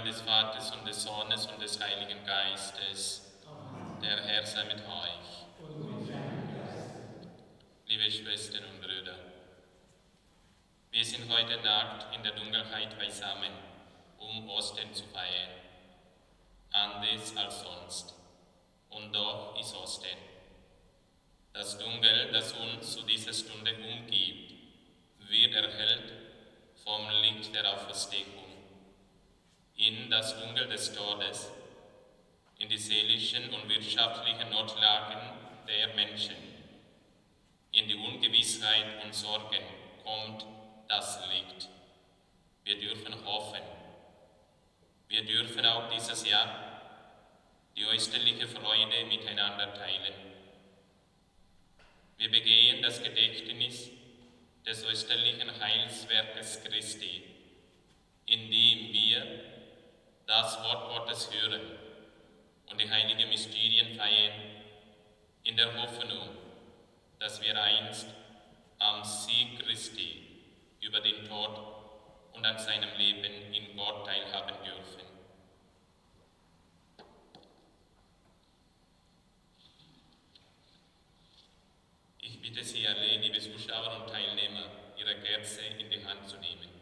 Namen des Vaters und des Sohnes und des Heiligen Geistes. Der Herr sei mit euch. Liebe Schwestern und Brüder, wir sind heute Nacht in der Dunkelheit beisammen, um Ostern zu feiern. Anders als sonst. Und doch ist Ostern. Das Dunkel, das uns zu dieser Stunde umgibt, wird erhellt vom Licht der Auferstehung. In das Dunkel des Todes, in die seelischen und wirtschaftlichen Notlagen der Menschen, in die Ungewissheit und Sorgen kommt das Licht. Wir dürfen hoffen. Wir dürfen auch dieses Jahr die österliche Freude miteinander teilen. Wir begehen das Gedächtnis des österlichen Heilswerkes Christi, indem wir das Wort Gottes hören und die heiligen Mysterien feiern, in der Hoffnung, dass wir einst am Sieg Christi über den Tod und an seinem Leben in Gott teilhaben dürfen. Ich bitte Sie alle, liebe Zuschauer und Teilnehmer, Ihre Kerze in die Hand zu nehmen.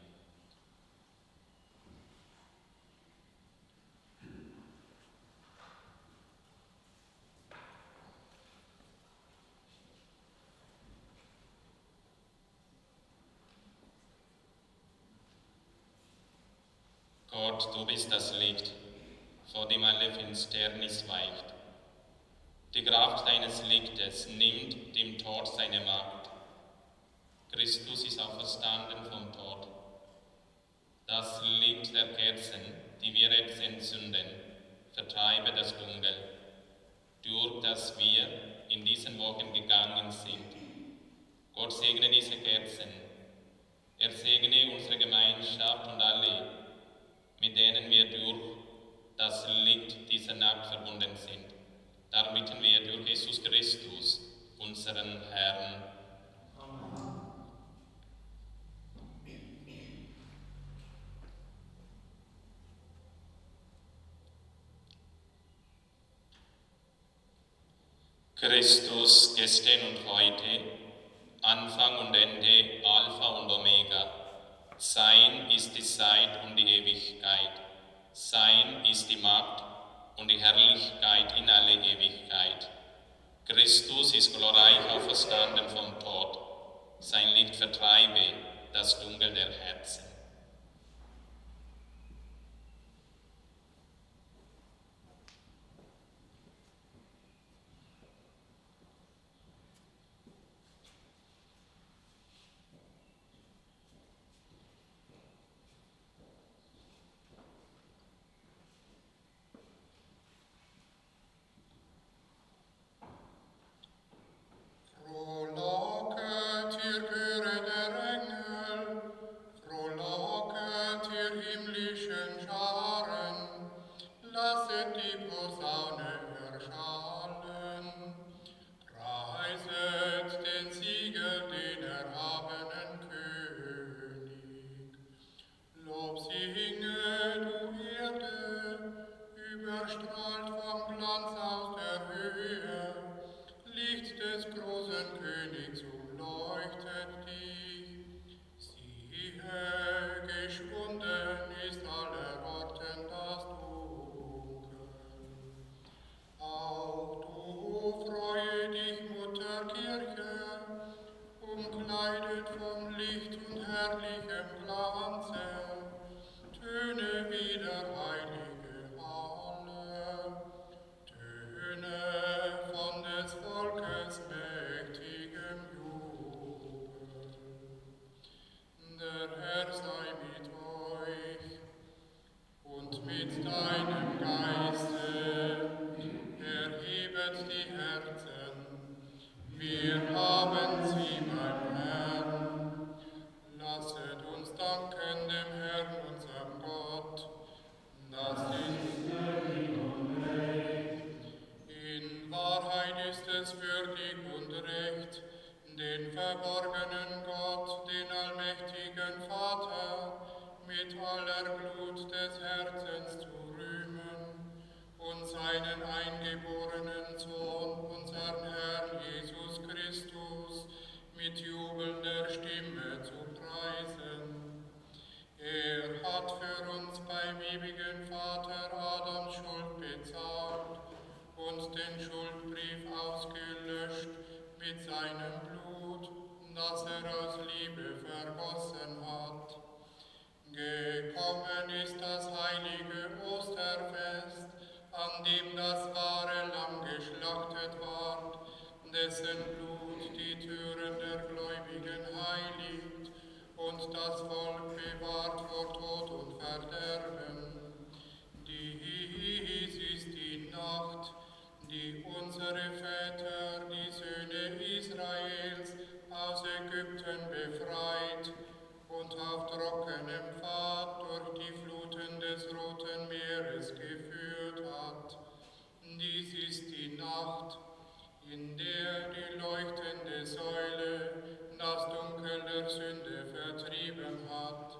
Gott, du bist das Licht, vor dem alle Finsternis weicht. Die Kraft deines Lichtes nimmt dem Tod seine Macht. Christus ist auferstanden vom Tod. Das Licht der Kerzen, die wir jetzt entzünden, vertreibe das Dunkel, durch das wir in diesen Wochen gegangen sind. Gott segne diese Kerzen. Er segne unsere Gemeinschaft und alle, mit denen wir durch das Licht dieser Nacht verbunden sind. Darum bitten wir durch Jesus Christus, unseren Herrn. Christus, gestern und heute, Anfang und Ende, Alpha und Omega. Sein ist die Zeit und die Ewigkeit. Sein ist die Macht und die Herrlichkeit in alle Ewigkeit. Christus ist glorreich auferstanden vom Tod. Sein Licht vertreibe das Dunkel der Herzen. Den verborgenen Gott, den allmächtigen Vater, mit aller Glut des Herzens zu rühmen und seinen eingeborenen Sohn, unseren Herrn Jesus Christus, mit jubelnder Stimme zu preisen. Er hat für uns beim ewigen Vater Adams Schuld bezahlt und den Schuldbrief ausgelöscht mit seinem Blut, das er aus Liebe vergossen hat. Gekommen ist das heilige Osterfest, an dem das wahre Lamm geschlachtet ward, dessen Blut die Türen der Gläubigen heiligt und das Volk bewahrt vor Tod und Verderben. Dies ist die Nacht, die unsere Väter, die Söhne Israels, aus Ägypten befreit und auf trockenem Pfad durch die Fluten des Roten Meeres geführt hat. Dies ist die Nacht, in der die leuchtende Säule das Dunkel der Sünde vertrieben hat.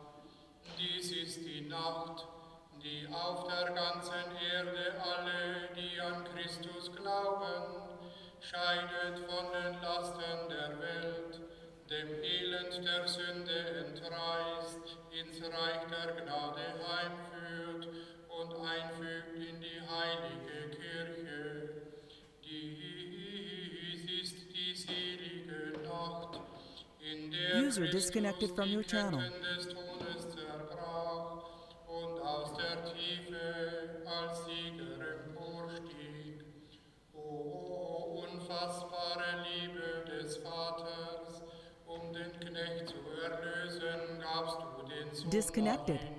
Dies ist die Nacht, die auf der ganzen Erde alle, die an Christus glauben, scheidet von den Lasten der Welt, dem Elend der Sünde entreißt, ins Reich der Gnade heimführt und einfügt in die heilige Kirche. Dies ist die selige Nacht, in der User disconnected from your channel. Ketten des Todes zerbrach und aus der Tiefe als Sieger emporstieg. O unfassbare Liebe des Vaters, um den Knecht zu erlösen, gabst du den Sohn Disconnected. dahin.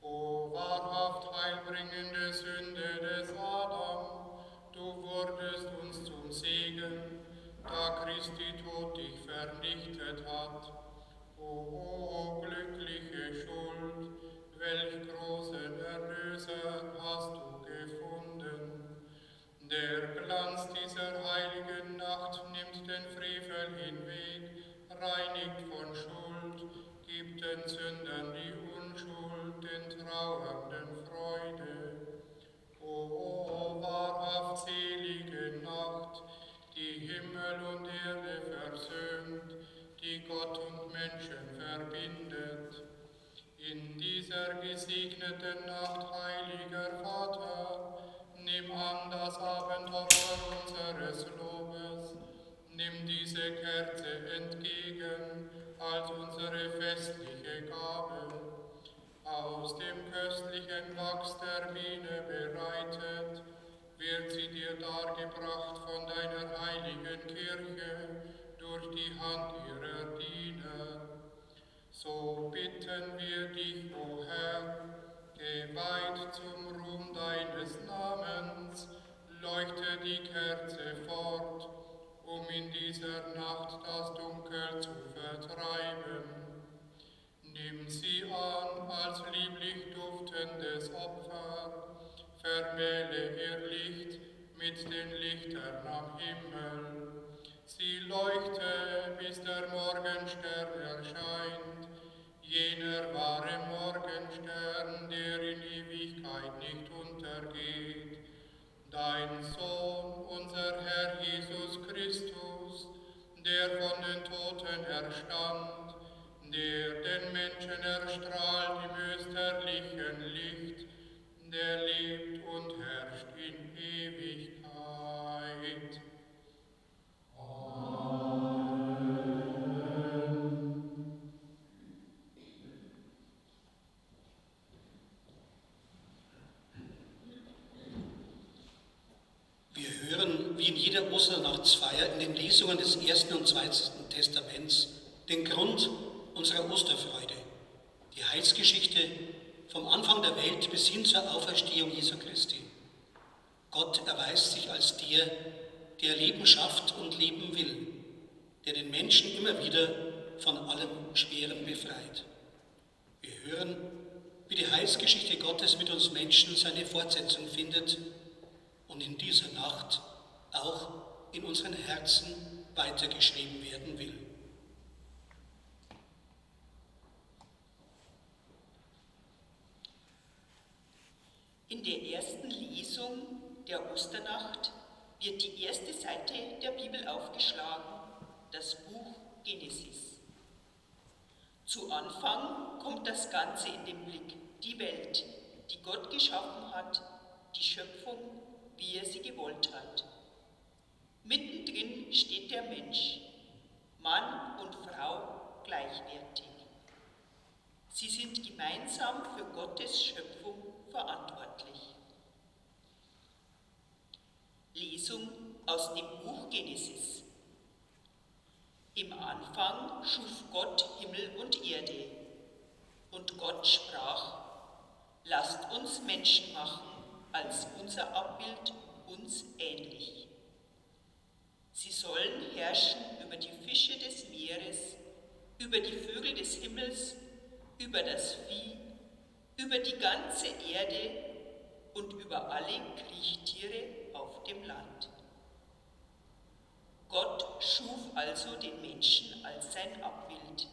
O wahrhaft heilbringende Sünde des Adam, du wurdest uns zum Segen, da Christi Tod dich vernichtet hat. O glückliche Schuld, welch großen Erlöser hast du gefunden. Der Glanz dieser heiligen Nacht nimmt den Frevel hinweg, reinigt von Schuld, gibt den Sündern die Unschuld, den Trauernden Freude. O wahrhaft selige Nacht, die Himmel und Erde versöhnt, die Gott und Menschen verbindet. In dieser gesegneten Nacht, heiliger Vater, nimm an das Abendopfer unseres Lobes, nimm diese Kerze entgegen als unsere festliche Gabe. Aus dem köstlichen Wachs der Biene bereitet, wird sie dir dargebracht von deiner heiligen Kirche durch die Hand ihrer Diener. So bitten wir dich, o Herr, geweiht zum Ruhm deines Namens, leuchte die Kerze fort, um in dieser Nacht das Dunkel zu vertreiben. Nimm sie an als lieblich duftendes Opfer, vermähle ihr Licht mit den Lichtern am Himmel. Sie leuchte, bis der Morgenstern erscheint, jener wahre Morgenstern, der in Ewigkeit nicht untergeht. Dein Sohn, unser Herr Jesus Christus, der von den Toten erstand, der den Menschen erstrahlt im österlichen Licht, der lebt und herrscht in Ewigkeit. Wir hören, wie in jeder Osternachtsfeier in den Lesungen des Ersten und Zweiten Testaments, den Grund unserer Osterfreude, die Heilsgeschichte vom Anfang der Welt bis hin zur Auferstehung Jesu Christi. Gott erweist sich als der Leben schafft und leben will, der den Menschen immer wieder von allem Schweren befreit. Wir hören, wie die Heilsgeschichte Gottes mit uns Menschen seine Fortsetzung findet und in dieser Nacht auch in unseren Herzen weitergeschrieben werden will. Lesung der Osternacht wird die erste Seite der Bibel aufgeschlagen, das Buch Genesis. Zu Anfang kommt das Ganze in den Blick, die Welt, die Gott geschaffen hat, die Schöpfung, wie er sie gewollt hat. Mittendrin steht der Mensch, Mann und Frau gleichwertig. Sie sind gemeinsam für Gottes Schöpfung verantwortlich. Lesung aus dem Buch Genesis. Im Anfang schuf Gott Himmel und Erde, und Gott sprach: Lasst uns Menschen machen, als unser Abbild uns ähnlich. Sie sollen herrschen über die Fische des Meeres, über die Vögel des Himmels, über das Vieh, über die ganze Erde und über alle Kriechtiere auf dem Land. Gott schuf also den Menschen als sein Abbild.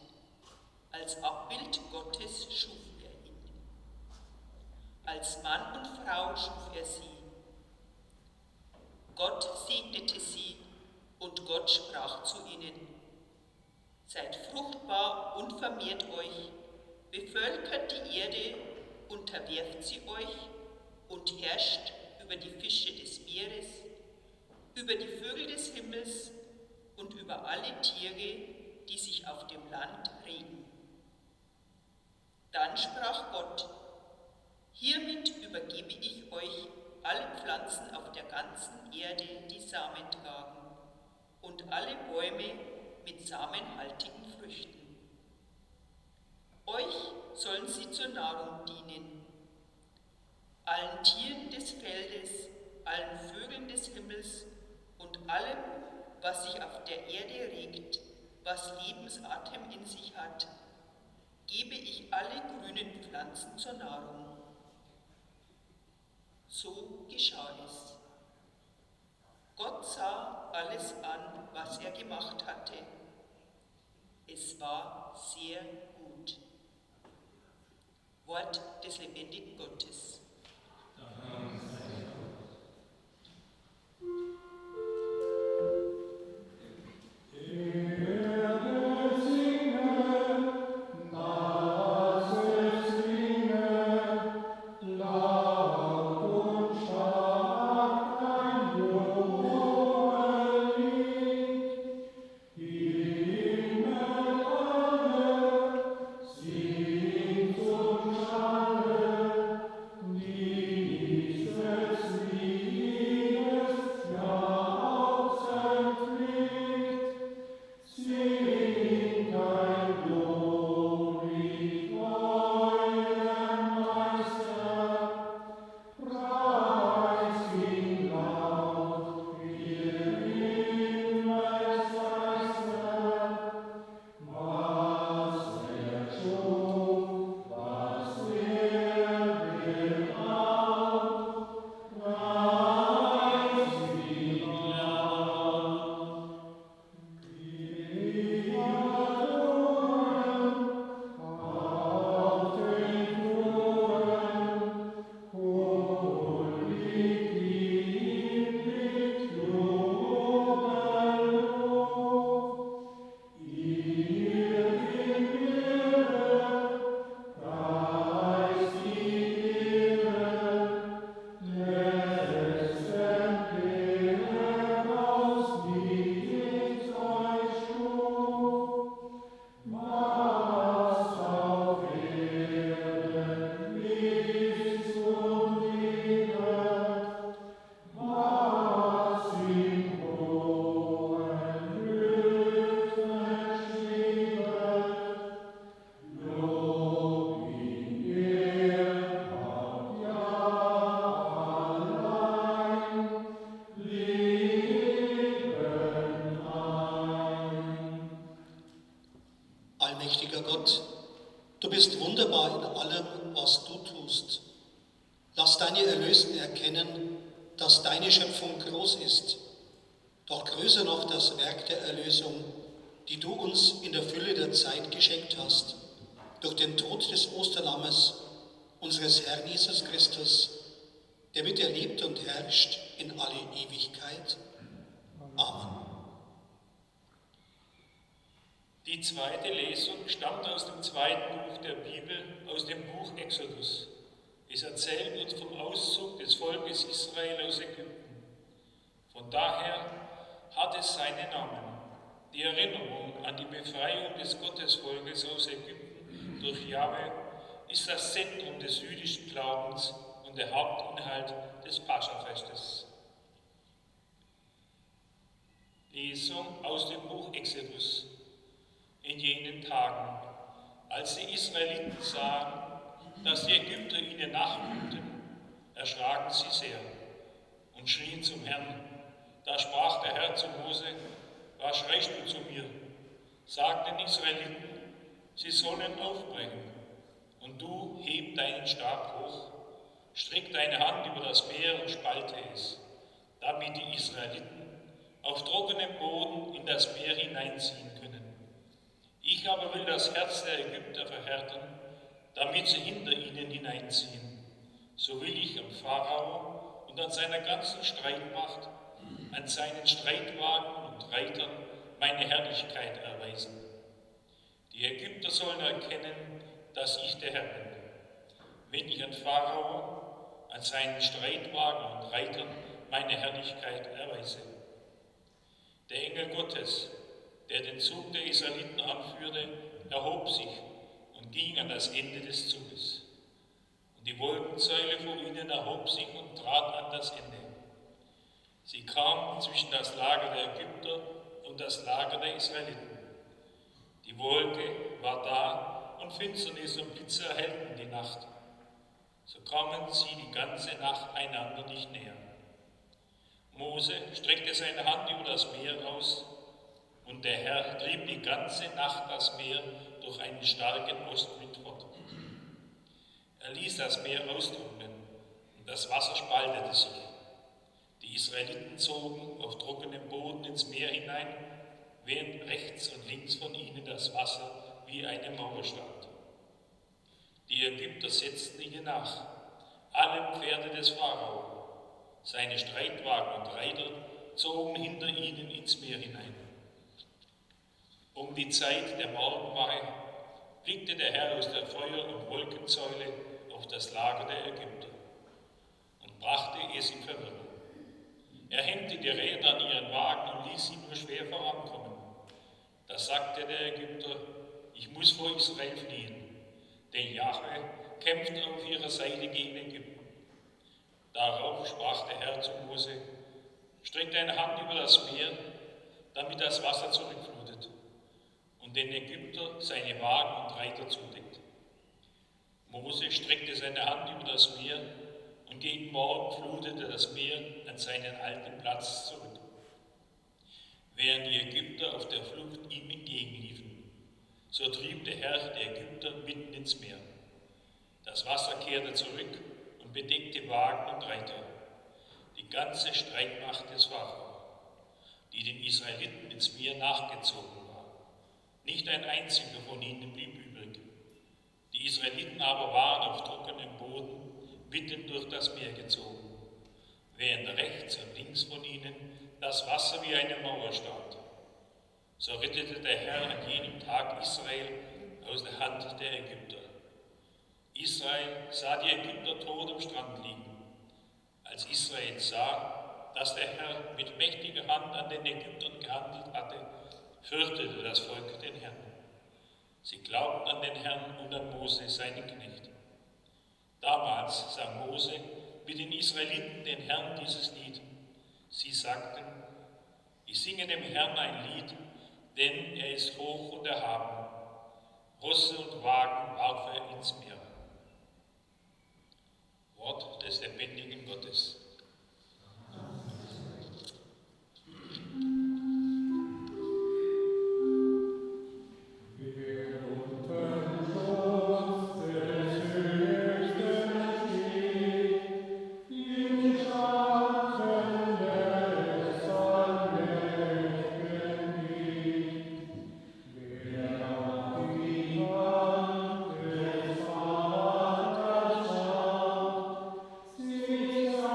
Als Abbild Gottes schuf er ihn. Als Mann und Frau schuf er sie. Gott segnete sie und Gott sprach zu ihnen: Seid fruchtbar und vermehrt euch, bevölkert die Erde, unterwerft sie euch und herrscht über die Fische des Meeres, über die Vögel des Himmels und über alle Tiere, die sich auf dem Land regen. Dann sprach Gott: Hiermit übergebe ich euch alle Pflanzen auf der ganzen Erde, die Samen tragen, und alle Bäume mit samenhaltigen Früchten. Euch sollen sie zur Nahrung dienen. Allen Tieren des Feldes, allen Vögeln des Himmels und allem, was sich auf der Erde regt, was Lebensatem in sich hat, gebe ich alle grünen Pflanzen zur Nahrung. So geschah es. Gott sah alles an, was er gemacht hatte. Es war sehr gut. Wort des lebendigen Gottes. Allmächtiger Gott, du bist wunderbar in allem, was du tust. Lass deine Erlösten erkennen, dass deine Schöpfung groß ist, doch größer noch das Werk der Erlösung, die du uns in der Fülle der Zeit geschenkt hast, durch den Tod des Osterlammes, unseres Herrn Jesus Christus, der mit dir lebt und herrscht in alle Ewigkeit. Amen. Die zweite Lesung stammt aus dem zweiten Buch der Bibel, aus dem Buch Exodus. Es erzählt uns vom Auszug des Volkes Israel aus Ägypten. Von daher hat es seinen Namen. Die Erinnerung an die Befreiung des Gottesvolkes aus Ägypten durch Jahwe ist das Zentrum des jüdischen Glaubens und der Hauptinhalt des Paschafestes. Lesung aus dem Buch Exodus. In jenen Tagen, als die Israeliten sahen, dass die Ägypter ihnen nachrückten, erschraken sie sehr und schrien zum Herrn. Da sprach der Herr zu Mose: Was schreist du zu mir? Sag den Israeliten, sie sollen aufbrechen. Und du heb deinen Stab hoch, streck deine Hand über das Meer und spalte es, damit die Israeliten auf trockenem Boden in das Meer hineinziehen können. Ich aber will das Herz der Ägypter verhärten, damit sie hinter ihnen hineinziehen. So will ich am Pharao und an seiner ganzen Streitmacht, an seinen Streitwagen und Reitern meine Herrlichkeit erweisen. Die Ägypter sollen erkennen, dass ich der Herr bin, wenn ich an Pharao, an seinen Streitwagen und Reitern meine Herrlichkeit erweise. Der Engel Gottes, der den Zug der Israeliten anführte, erhob sich und ging an das Ende des Zuges. Und die Wolkensäule vor ihnen erhob sich und trat an das Ende. Sie kam zwischen das Lager der Ägypter und das Lager der Israeliten. Die Wolke war da und Finsternis und Blitze erhellten die Nacht. So kamen sie die ganze Nacht einander nicht näher. Mose streckte seine Hand über das Meer aus, und der Herr trieb die ganze Nacht das Meer durch einen starken Ostwind fort. Er ließ das Meer austrocknen, und das Wasser spaltete sich. Die Israeliten zogen auf trockenem Boden ins Meer hinein, während rechts und links von ihnen das Wasser wie eine Mauer stand. Die Ägypter setzten ihnen nach, alle Pferde des Pharao. Seine Streitwagen und Reiter zogen hinter ihnen ins Meer hinein. Um die Zeit der Morgenwache blickte der Herr aus der Feuer- und Wolkensäule auf das Lager der Ägypter und brachte es in Verwirrung. Er hängte die Räder an ihren Wagen und ließ sie nur schwer vorankommen. Da sagte der Ägypter: Ich muss vor Israel fliehen, denn Jahwe kämpft auf ihrer Seite gegen Ägypten. Darauf sprach der Herr zu Mose: Streck deine Hand über das Meer, damit das Wasser zurückflutet und den Ägypter seine Wagen und Reiter zudeckt. Mose streckte seine Hand über das Meer, und gegen Morgen flutete das Meer an seinen alten Platz zurück, während die Ägypter auf der Flucht ihm entgegenliefen. So trieb der Herr die Ägypter mitten ins Meer. Das Wasser kehrte zurück und bedeckte Wagen und Reiter, die ganze Streitmacht des Pharao, die den Israeliten ins Meer nachgezogen war. Nicht ein einziger von ihnen blieb übrig. Die Israeliten aber waren auf trockenem Boden mitten durch das Meer gezogen, während rechts und links von ihnen das Wasser wie eine Mauer stand. So rettete der Herr an jenem Tag Israel aus der Hand der Ägypter. Israel sah die Ägypter tot am Strand liegen. Als Israel sah, dass der Herr mit mächtiger Hand an den Ägyptern gehandelt hatte, fürchtete das Volk den Herrn. Sie glaubten an den Herrn und an Mose, seinen Knecht. Damals sang Mose mit den Israeliten den Herrn dieses Lied. Sie sagten: Ich singe dem Herrn ein Lied, denn er ist hoch und erhaben. Rosse und Wagen warf er ins Meer. Wort des lebendigen Gottes. Sia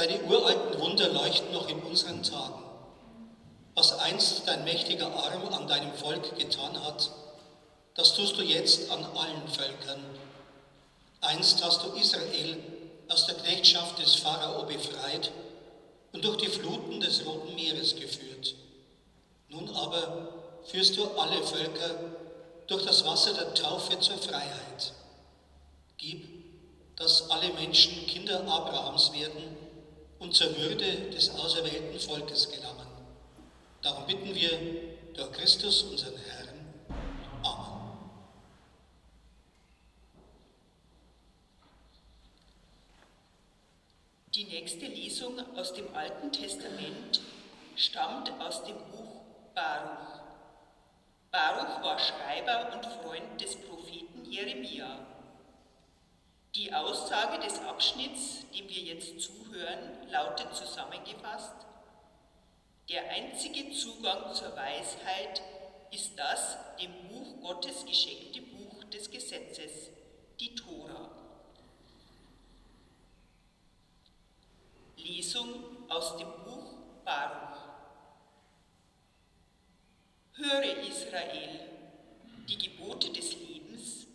Deine uralten Wunder leuchten noch in unseren Tagen. Was einst dein mächtiger Arm an deinem Volk getan hat, das tust du jetzt an allen Völkern. Einst hast du Israel aus der Knechtschaft des Pharao befreit und durch die Fluten des Roten Meeres geführt. Nun aber führst du alle Völker durch das Wasser der Taufe zur Freiheit. Gib, dass alle Menschen Kinder Abrahams werden und zur Würde des auserwählten Volkes gelangen. Darum bitten wir durch Christus, unseren Herrn. Amen. Die nächste Lesung aus dem Alten Testament stammt aus dem Buch Baruch. Baruch war Schreiber und Freund des Propheten Jeremia. Die Aussage des Abschnitts, dem wir jetzt zuhören, lautet zusammengefasst: Der einzige Zugang zur Weisheit ist das dem Buch Gottes geschenkte Buch des Gesetzes, die Tora. Lesung aus dem Buch Baruch. Höre Israel, die Gebote des Lebens,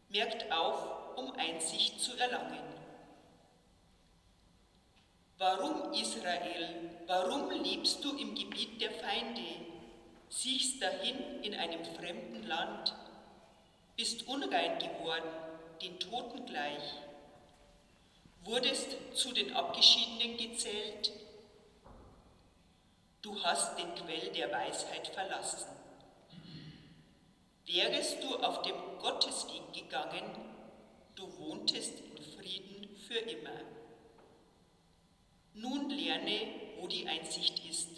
merkt auf, um Einsicht zu erlangen. Warum, Israel, warum lebst du im Gebiet der Feinde, siehst dahin in einem fremden Land, bist unrein geworden, den Toten gleich, wurdest zu den Abgeschiedenen gezählt? Du hast den Quell der Weisheit verlassen. Wärest du auf dem Gottesweg gegangen, du wohntest in Frieden für immer. Nun lerne, wo die Einsicht ist,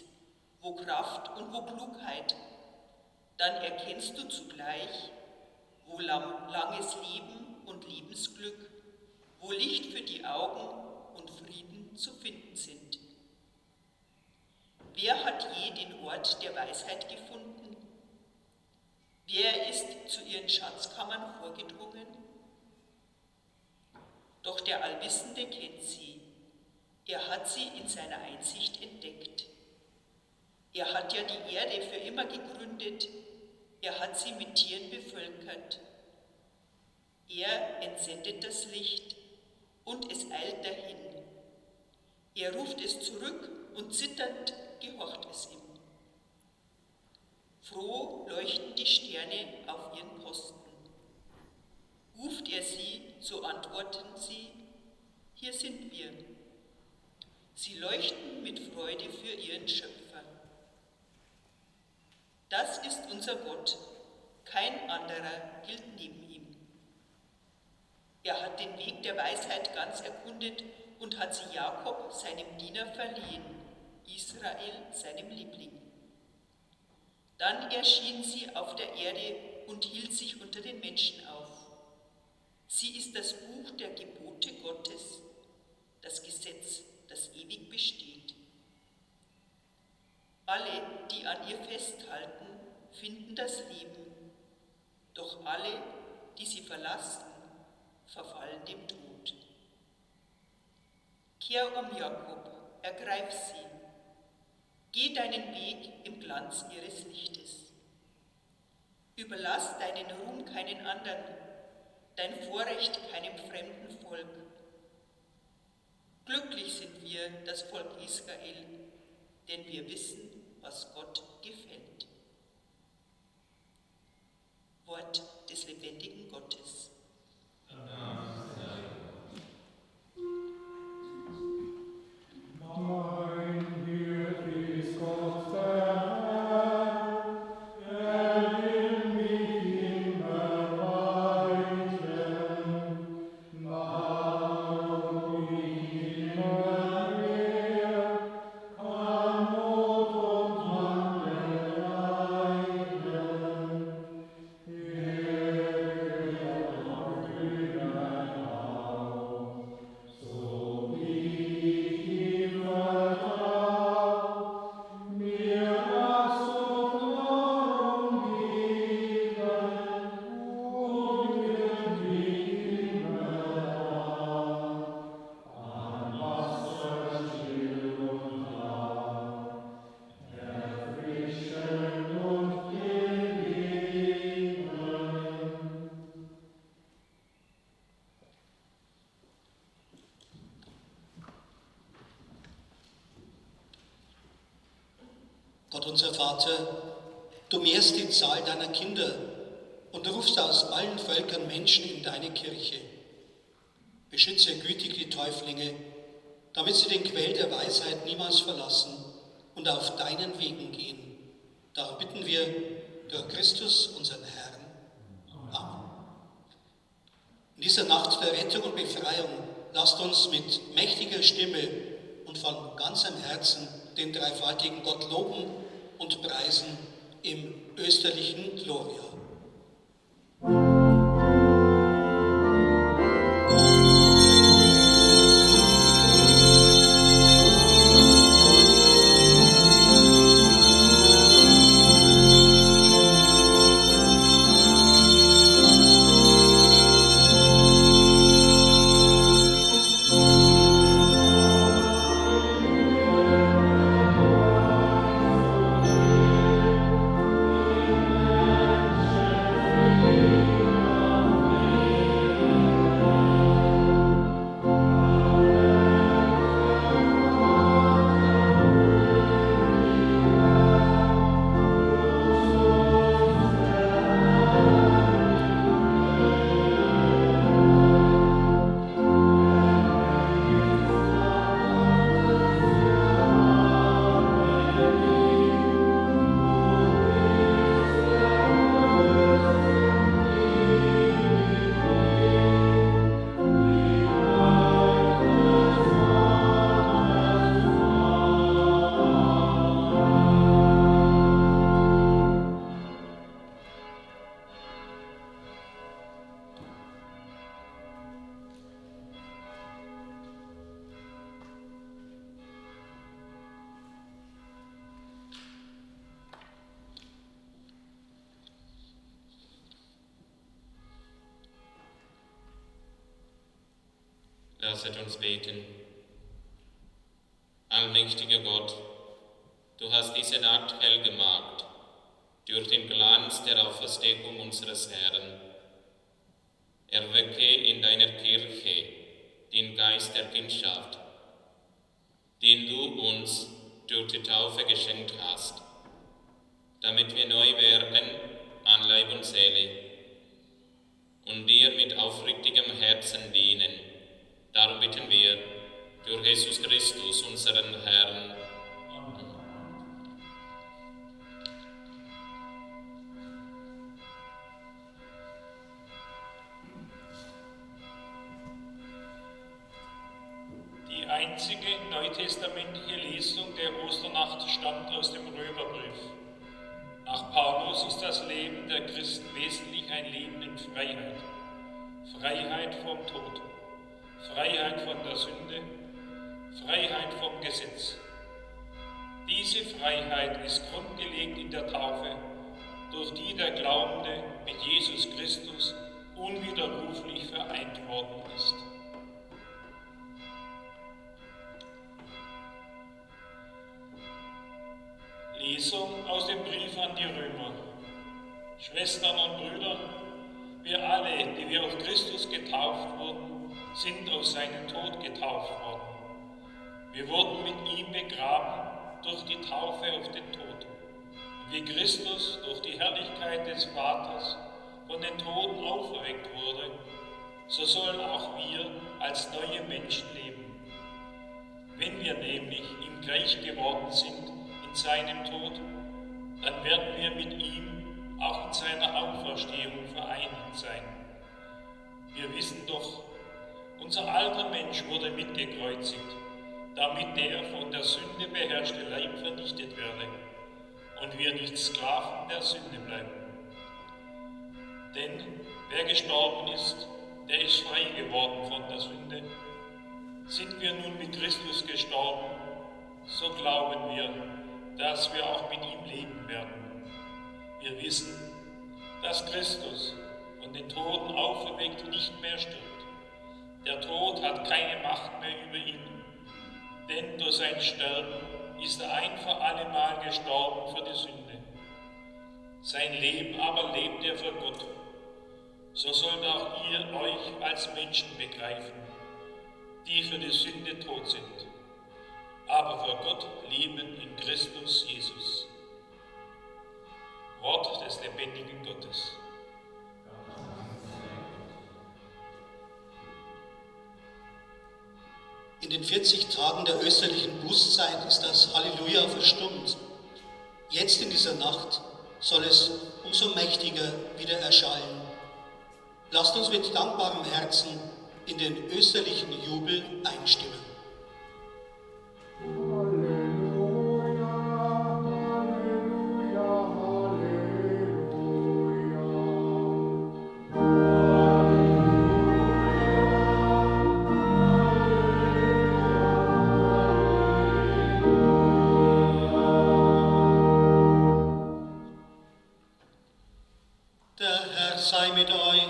wo Kraft und wo Klugheit. Dann erkennst du zugleich, wo langes Leben und Lebensglück, wo Licht für die Augen und Frieden zu finden sind. Wer hat je den Ort der Weisheit gefunden? Wer ist zu ihren Schatzkammern vorgedrungen? Doch der Allwissende kennt sie. Er hat sie in seiner Einsicht entdeckt. Er hat ja die Erde für immer gegründet. Er hat sie mit Tieren bevölkert. Er entsendet das Licht und es eilt dahin. Er ruft es zurück und zitternd gehorcht es ihm. Froh leuchten die Sterne auf ihren Posten. Ruft er sie, so antworten sie: Hier sind wir. Sie leuchten mit Freude für ihren Schöpfer. Das ist unser Gott, kein anderer gilt neben ihm. Er hat den Weg der Weisheit ganz erkundet und hat sie Jakob, seinem Diener, verliehen, Israel, seinem Liebling. Dann erschien sie auf der Erde und hielt sich unter den Menschen auf. Sie ist das Buch der Gebote Gottes, das Gesetz, das ewig besteht. Alle, die an ihr festhalten, finden das Leben, doch alle, die sie verlassen, verfallen dem Tod. Kehr um, Jakob, ergreif sie. Geh deinen Weg im Glanz ihres Lichtes. Überlass deinen Ruhm keinen anderen, dein Vorrecht keinem fremden Volk. Glücklich sind wir, das Volk Israel, denn wir wissen, was Gott gefällt. Wort des lebendigen Gottes. Gott unser Vater, du mehrst die Zahl deiner Kinder und rufst aus allen Völkern Menschen in deine Kirche. Beschütze gütig die Täuflinge, damit sie den Quell der Weisheit niemals verlassen und auf deinen Wegen gehen. Darum bitten wir durch Christus, unseren Herrn. Amen. In dieser Nacht der Rettung und Befreiung lasst uns mit mächtiger Stimme und von ganzem Herzen den dreifaltigen Gott loben und preisen im österlichen Gloria. Lasset uns beten. Allmächtiger Gott, du hast diese Nacht hell gemacht durch den Glanz der Auferstehung unseres Herrn. Erwecke in deiner Kirche den Geist der Kindschaft, den du uns durch die Taufe geschenkt hast, damit wir neu werden an Leib und Seele und dir mit aufrichtigem Herzen dienen. Darum bitten wir durch Jesus Christus, unseren Herrn. Die einzige neutestamentliche Lesung der Osternacht stammt aus dem Römerbrief. Nach Paulus ist das Leben der Christen wesentlich ein Leben in Freiheit. Freiheit vom Tod, Freiheit von der Sünde, Freiheit vom Gesetz. Diese Freiheit ist grundgelegt in der Taufe, durch die der Glaubende mit Jesus Christus unwiderruflich vereint worden ist. Lesung aus dem Brief an die Römer. Schwestern und Brüder, wir alle, die wir auf Christus getauft wurden, sind aus seinem Tod getauft worden. Wir wurden mit ihm begraben durch die Taufe auf den Tod. Und wie Christus durch die Herrlichkeit des Vaters von den Toten auferweckt wurde, so sollen auch wir als neue Menschen leben. Wenn wir nämlich ihm gleich geworden sind in seinem Tod, dann werden wir mit ihm auch in seiner Auferstehung vereinigt sein. Wir wissen doch, unser alter Mensch wurde mitgekreuzigt, damit der von der Sünde beherrschte Leib vernichtet werde und wir nicht Sklaven der Sünde bleiben. Denn wer gestorben ist, der ist frei geworden von der Sünde. Sind wir nun mit Christus gestorben, so glauben wir, dass wir auch mit ihm leben werden. Wir wissen, dass Christus von den Toten auferweckt nicht mehr stirbt. Der Tod hat keine Macht mehr über ihn, denn durch sein Sterben ist er ein für allemal gestorben für die Sünde. Sein Leben aber lebt er für Gott. So sollt auch ihr euch als Menschen begreifen, die für die Sünde tot sind, aber für Gott leben in Christus Jesus. Wort des lebendigen Gottes. In den 40 Tagen der österlichen Bußzeit ist das Halleluja verstummt. Jetzt in dieser Nacht soll es umso mächtiger wieder erschallen. Lasst uns mit dankbarem Herzen in den österlichen Jubel einstimmen. Der Herr sei mit euch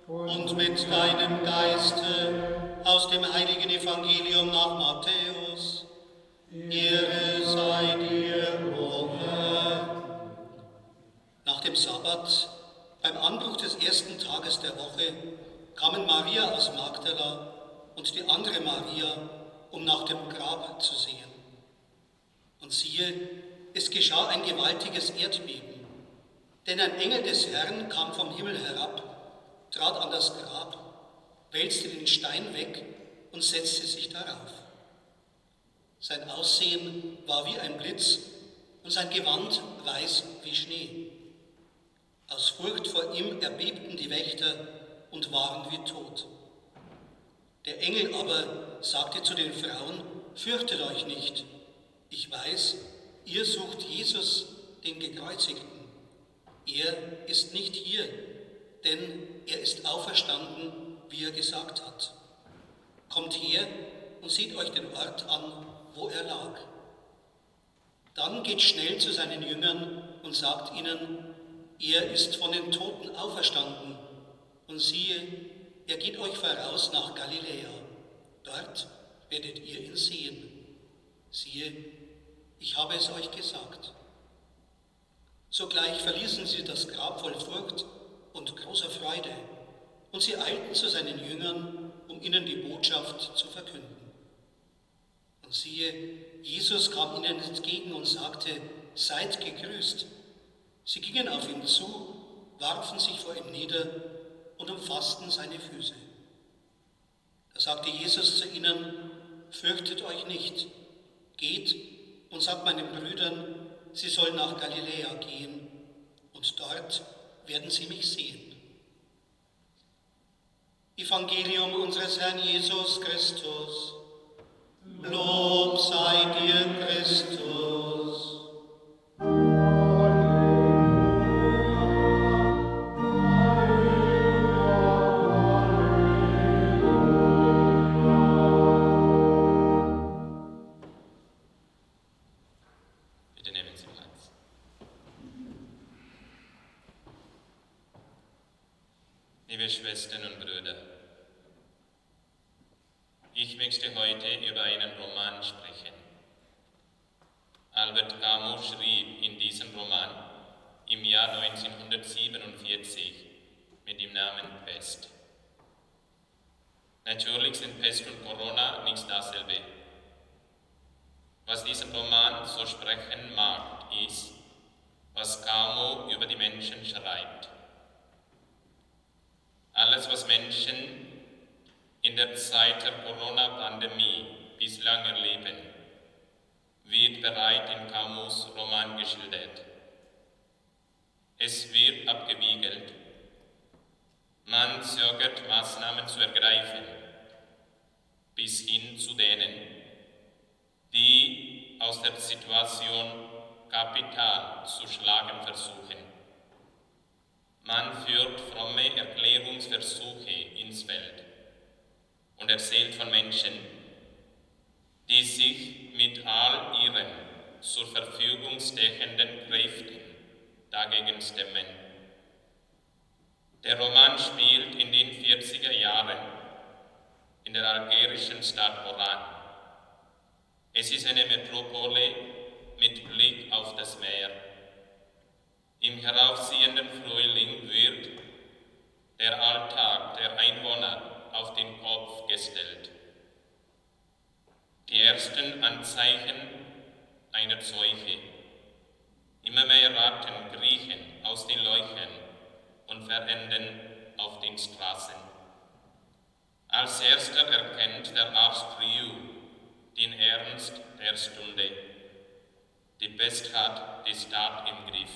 und mit deinem Geiste aus dem heiligen Evangelium nach Matthäus. Ehre sei dir, o Herr. Nach dem Sabbat, beim Anbruch des ersten Tages der Woche, kamen Maria aus Magdala und die andere Maria, um nach dem Grab zu sehen. Und siehe, es geschah ein gewaltiges Erdbeben. Denn ein Engel des Herrn kam vom Himmel herab, trat an das Grab, wälzte den Stein weg und setzte sich darauf. Sein Aussehen war wie ein Blitz und sein Gewand weiß wie Schnee. Aus Furcht vor ihm erbebten die Wächter und waren wie tot. Der Engel aber sagte zu den Frauen: Fürchtet euch nicht, ich weiß, ihr sucht Jesus, den Gekreuzigten. Er ist nicht hier, denn er ist auferstanden, wie er gesagt hat. Kommt her und seht euch den Ort an, wo er lag. Dann geht schnell zu seinen Jüngern und sagt ihnen: Er ist von den Toten auferstanden. Und siehe, er geht euch voraus nach Galiläa. Dort werdet ihr ihn sehen. Siehe, ich habe es euch gesagt. Sogleich verließen sie das Grab voll Furcht und großer Freude, und sie eilten zu seinen Jüngern, um ihnen die Botschaft zu verkünden. Und siehe, Jesus kam ihnen entgegen und sagte: Seid gegrüßt. Sie gingen auf ihn zu, warfen sich vor ihm nieder und umfassten seine Füße. Da sagte Jesus zu ihnen: Fürchtet euch nicht, geht und sagt meinen Brüdern, sie sollen nach Galiläa gehen, und dort werden sie mich sehen. Evangelium unseres Herrn Jesus Christus. Lob sei dir, Christus. Bitte nehmen Sie Platz. Liebe Schwestern und Brüder, ich möchte heute über einen Roman sprechen. Albert Camus schrieb in diesem Roman im Jahr 1947 mit dem Namen Pest. Natürlich sind Pest und Corona nicht dasselbe. Was diesen Roman so sprechen mag, ist, was Camus über die Menschen schreibt. Alles, was Menschen in der Zeit der Corona-Pandemie bislang erleben, wird bereits in Camus' Roman geschildert. Es wird abgewiegelt. Man zögert, Maßnahmen zu ergreifen, bis hin zu denen, die aus der Situation Kapital zu schlagen versuchen. Man führt fromme Erklärungsversuche ins Feld und erzählt von Menschen, die sich mit all ihren zur Verfügung stehenden Kräften dagegen stemmen. Der Roman spielt in den 40er Jahren in der algerischen Stadt Oran. Es ist eine Metropole mit Blick auf das Meer. Im heraufziehenden Frühling wird der Alltag der Einwohner auf den Kopf gestellt. Die ersten Anzeichen einer Seuche Immer mehr Ratten kriechen aus den Löchern und verenden auf den Straßen. Als erster erkennt der Arzt Ryu den Ernst der Stunde. Die Pest hat die Stadt im Griff.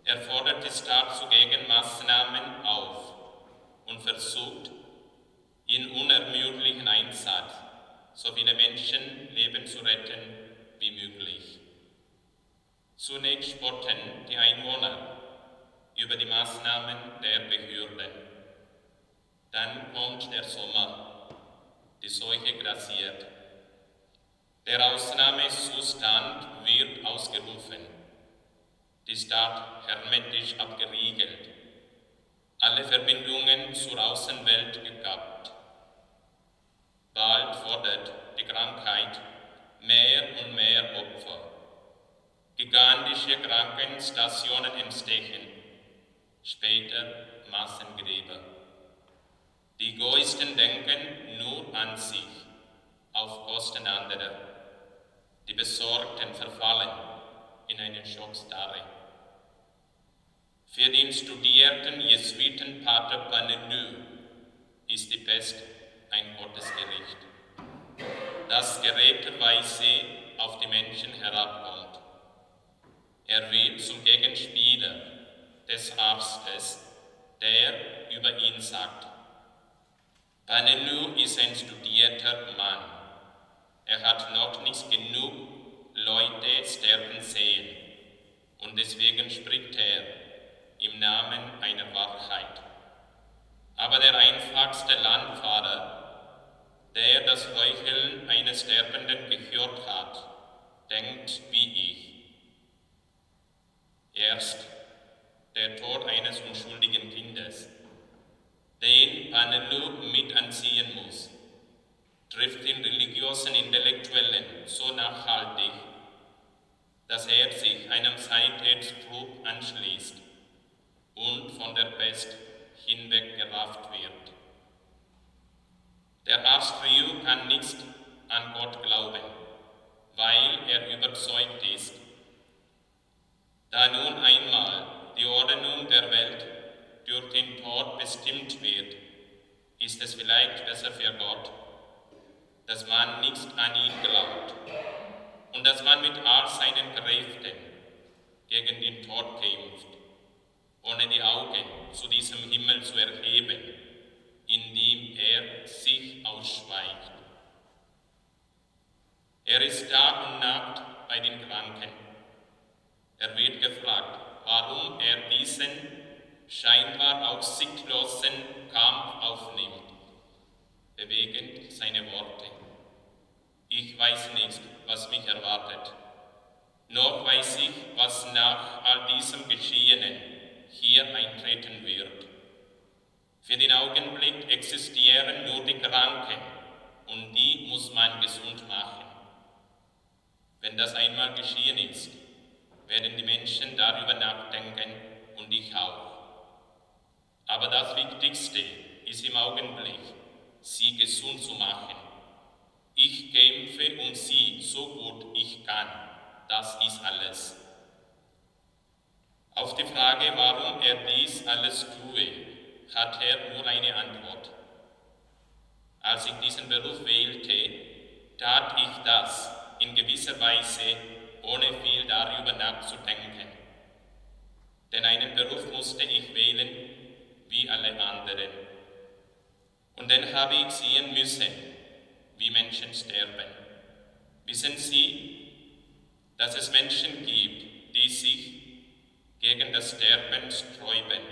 Er fordert die Stadt zu Gegenmaßnahmen auf und versucht, in unermüdlichen Einsatz so viele Menschenleben zu retten wie möglich. Zunächst spotten die Einwohner über die Maßnahmen der Behörden. Dann kommt der Sommer, die Seuche grassiert. Der Ausnahmezustand wird ausgerufen, die Stadt hermetisch abgeriegelt, alle Verbindungen zur Außenwelt gekappt. Bald fordert die Krankheit mehr und mehr Opfer. Gigantische Krankenstationen entstechen, später Massengräber. Die Egoisten denken nur an sich, auf Kosten anderer. Die Besorgten verfallen in eine Schockstarre. Für den studierten Jesuitenpater Panelu ist die Pest ein Gottesgericht, das geräterweise auf die Menschen herabkommt. Er wird zum Gegenspieler des Arztes, der über ihn sagt: Panelu ist ein studierter Mann. Er hat noch nicht genug Leute sterben sehen und deswegen spricht er im Namen einer Wahrheit. Aber der einfachste Landfahrer, der das Heucheln eines Sterbenden gehört hat, denkt wie ich. Erst der Tod eines unschuldigen Kindes, den Panelu mit anziehen muss, trifft den religiösen Intellektuellen so nachhaltig, dass er sich einem Seitätstrupp anschließt und von der Pest hinweggerafft wird. Der Arzt Ryu kann nicht an Gott glauben, weil er überzeugt ist, da nun einmal die Ordnung der Welt durch den Tod bestimmt wird, ist es vielleicht besser für Gott, dass man nicht an ihn glaubt und dass man mit all seinen Kräften gegen den Tod kämpft, ohne die Augen zu diesem Himmel zu erheben, in dem er sich ausschweigt. Er ist Tag und Nacht bei den Kranken. Er wird gefragt, warum er diesen scheinbar aussichtslosen Kampf aufnimmt. Bewegend seine Worte: Ich weiß nicht, was mich erwartet. Noch weiß ich, was nach all diesem Geschehenen hier eintreten wird. Für den Augenblick existieren nur die Kranken und die muss man gesund machen. Wenn das einmal geschehen ist, werden die Menschen darüber nachdenken und ich auch. Aber das Wichtigste ist im Augenblick, sie gesund zu machen. Ich kämpfe um sie so gut ich kann. Das ist alles. Auf die Frage, warum er dies alles tue, hat er nur eine Antwort. Als ich diesen Beruf wählte, tat ich das in gewisser Weise, ohne viel darüber nachzudenken. Denn einen Beruf musste ich wählen, wie alle anderen. Und dann habe ich sehen müssen, wie Menschen sterben. Wissen Sie, dass es Menschen gibt, die sich gegen das Sterben sträuben?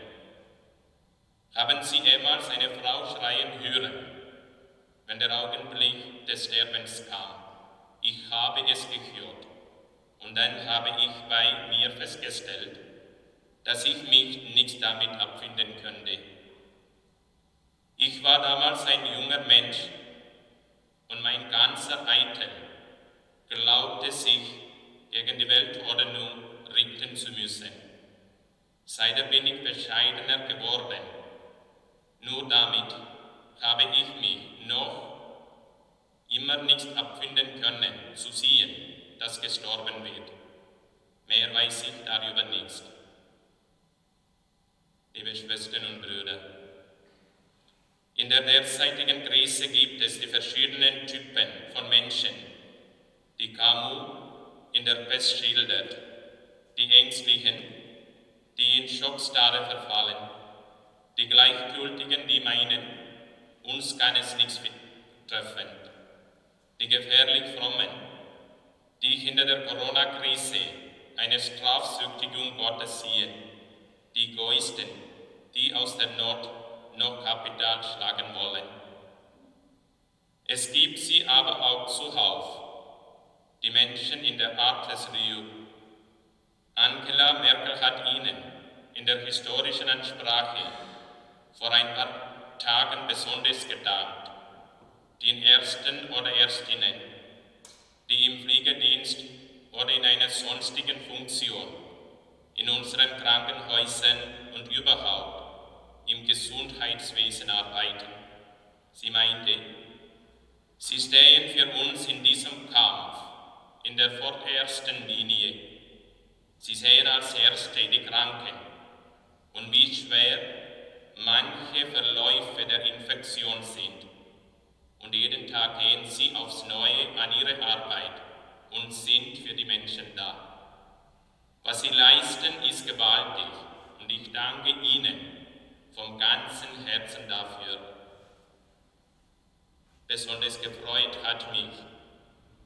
Haben Sie jemals eine Frau schreien hören, wenn der Augenblick des Sterbens kam? Ich habe es gehört. Und dann habe ich bei mir festgestellt, dass ich mich nicht damit abfinden könnte. Ich war damals ein junger Mensch und mein ganzer Eitel glaubte sich gegen die Weltordnung richten zu müssen. Seitdem bin ich bescheidener geworden. Nur damit habe ich mich noch immer nicht abfinden können, zu sehen, dass gestorben wird. Mehr weiß ich darüber nicht. Liebe Schwestern und Brüder, in der derzeitigen Krise gibt es die verschiedenen Typen von Menschen, die Camus in der Pest schildert, die Ängstlichen, die in Schockstarre verfallen, die Gleichgültigen, die meinen, uns kann es nichts treffen, die gefährlich Frommen, die ich hinter der Corona-Krise eine Strafzüchtigung Gottes sehe, die Egoisten, die aus der Not noch Kapital schlagen wollen. Es gibt sie aber auch zuhauf, die Menschen in der Art des Rio. Angela Merkel hat ihnen in der historischen Ansprache vor ein paar Tagen besonders gedankt, den Ersten oder Erstinnen, die im Pflegedienst oder in einer sonstigen Funktion in unseren Krankenhäusern und überhaupt im Gesundheitswesen arbeiten. Sie meinte, sie stehen für uns in diesem Kampf in der vordersten Linie. Sie sehen als Erste die Kranken und wie schwer manche Verläufe der Infektion sind. Und jeden Tag gehen sie aufs Neue an ihre Arbeit und sind für die Menschen da. Was sie leisten, ist gewaltig und ich danke ihnen vom ganzen Herzen dafür. Besonders gefreut hat mich,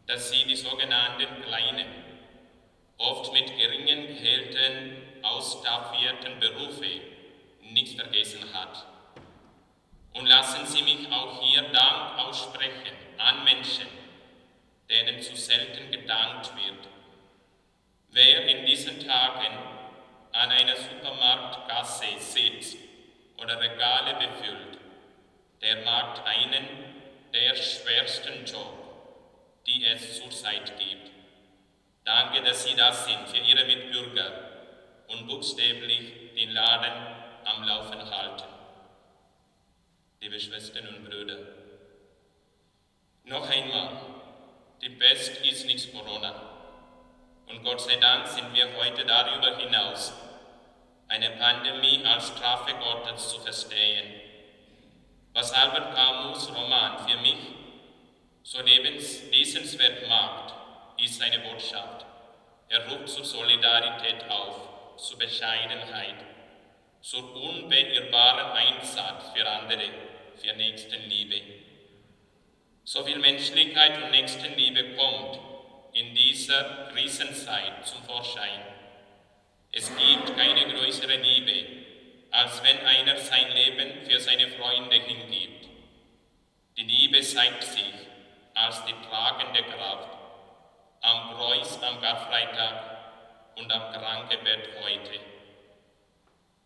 dass sie die sogenannten Kleinen, oft mit geringen Gehältern ausstaffierten Berufe nicht vergessen hat. Und lassen Sie mich auch hier Dank aussprechen an Menschen, denen zu selten gedankt wird. Wer in diesen Tagen an einer Supermarktkasse sitzt oder Regale befüllt, der macht einen der schwersten Jobs, die es zurzeit gibt. Danke, dass Sie das sind für Ihre Mitbürger und buchstäblich den Laden am Laufen halten. Liebe Schwestern und Brüder, noch einmal, die Pest ist nicht Corona. Und Gott sei Dank sind wir heute darüber hinaus, eine Pandemie als Strafe Gottes zu verstehen. Was Albert Camus' Roman für mich so lesenswert macht, ist seine Botschaft. Er ruft zur Solidarität auf, zur Bescheidenheit, zur unbeirrbaren Einsatz für andere, für Nächstenliebe. So viel Menschlichkeit und Nächstenliebe kommt in dieser Krisenzeit zum Vorschein. Es gibt keine größere Liebe, als wenn einer sein Leben für seine Freunde hingibt. Die Liebe zeigt sich als die tragende Kraft am Kreuz am Karfreitag und am Krankenbett heute.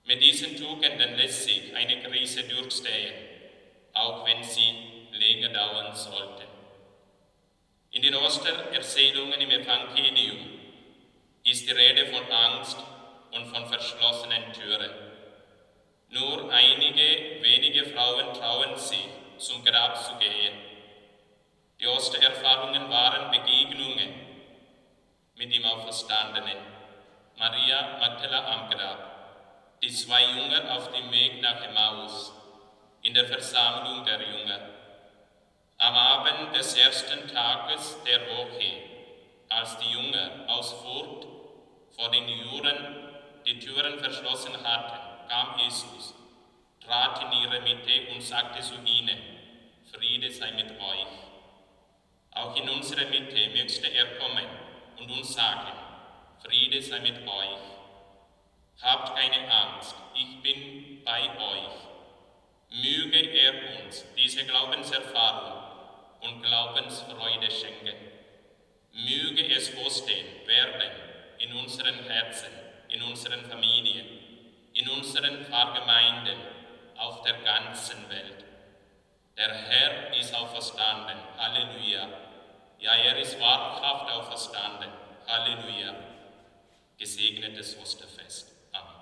Mit diesen Tugenden lässt sich eine Krise durchstehen, auch wenn sie länger dauern sollte. In den Ostererzählungen im Evangelium ist die Rede von Angst und von verschlossenen Türen. Nur einige wenige Frauen trauen sich, zum Grab zu gehen. Die Ostererfahrungen waren Begegnungen mit dem Auferstandenen, Maria Magdala am Grab, die zwei Jünger auf dem Weg nach Emmaus, in der Versammlung der Jünger. Am Abend des ersten Tages der Woche, als die Jünger aus Furcht vor den Juden die Türen verschlossen hatten, kam Jesus, trat in ihre Mitte und sagte zu ihnen, Friede sei mit euch. Auch in unsere Mitte möchte er kommen und uns sagen, Friede sei mit euch. Habt keine Angst, ich bin bei euch. Möge er uns diese Glaubenserfahrung und Glaubensfreude schenken. Möge es Ostern werden in unseren Herzen, in unseren Familien, in unseren Pfarrgemeinden, auf der ganzen Welt. Der Herr ist auferstanden. Halleluja. Ja, er ist wahrhaft auferstanden. Halleluja. Gesegnetes Osterfest. Amen.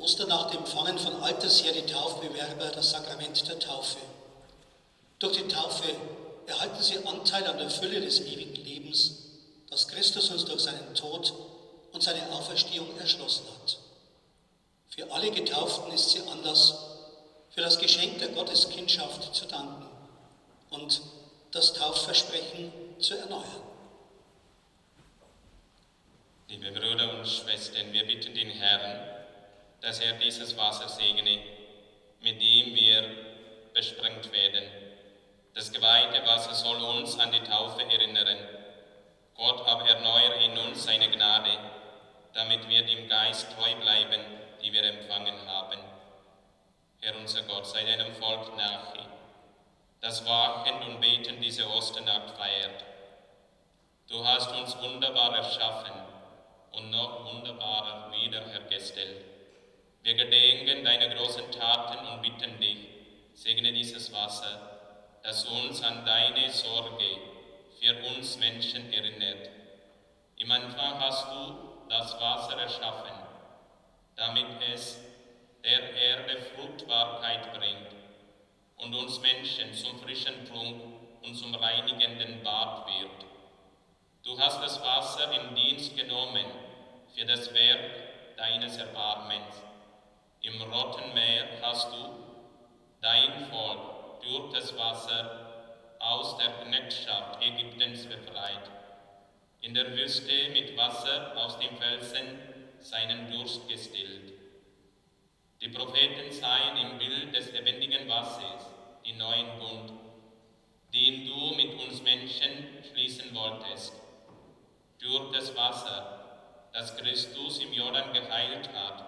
Osternacht empfangen von alters her die Taufbewerber das Sakrament der Taufe. Durch die Taufe erhalten sie Anteil an der Fülle des ewigen Lebens, das Christus uns durch seinen Tod und seine Auferstehung erschlossen hat. Für alle Getauften ist sie Anlass, für das Geschenk der Gotteskindschaft zu danken und das Taufversprechen zu erneuern. Liebe Brüder und Schwestern, wir bitten den Herrn, dass er dieses Wasser segne, mit dem wir besprengt werden. Das geweihte Wasser soll uns an die Taufe erinnern. Gott aber erneuere in uns seine Gnade, damit wir dem Geist treu bleiben, die wir empfangen haben. Herr unser Gott, sei deinem Volk nahe, das wachend und betend diese Osternacht feiert. Du hast uns wunderbar erschaffen und noch wunderbarer wiederhergestellt. Wir gedenken deiner großen Taten und bitten dich, segne dieses Wasser, das uns an deine Sorge für uns Menschen erinnert. Im Anfang hast du das Wasser erschaffen, damit es der Erde Fruchtbarkeit bringt und uns Menschen zum frischen Trunk und zum reinigenden Bad wird. Du hast das Wasser in Dienst genommen für das Werk deines Erbarmens. Im Roten Meer hast du dein Volk durch das Wasser aus der Knechtschaft Ägyptens befreit. In der Wüste mit Wasser aus dem Felsen seinen Durst gestillt. Die Propheten seien im Bild des lebendigen Wassers, den neuen Bund, den du mit uns Menschen schließen wolltest. Durch das Wasser, das Christus im Jordan geheilt hat,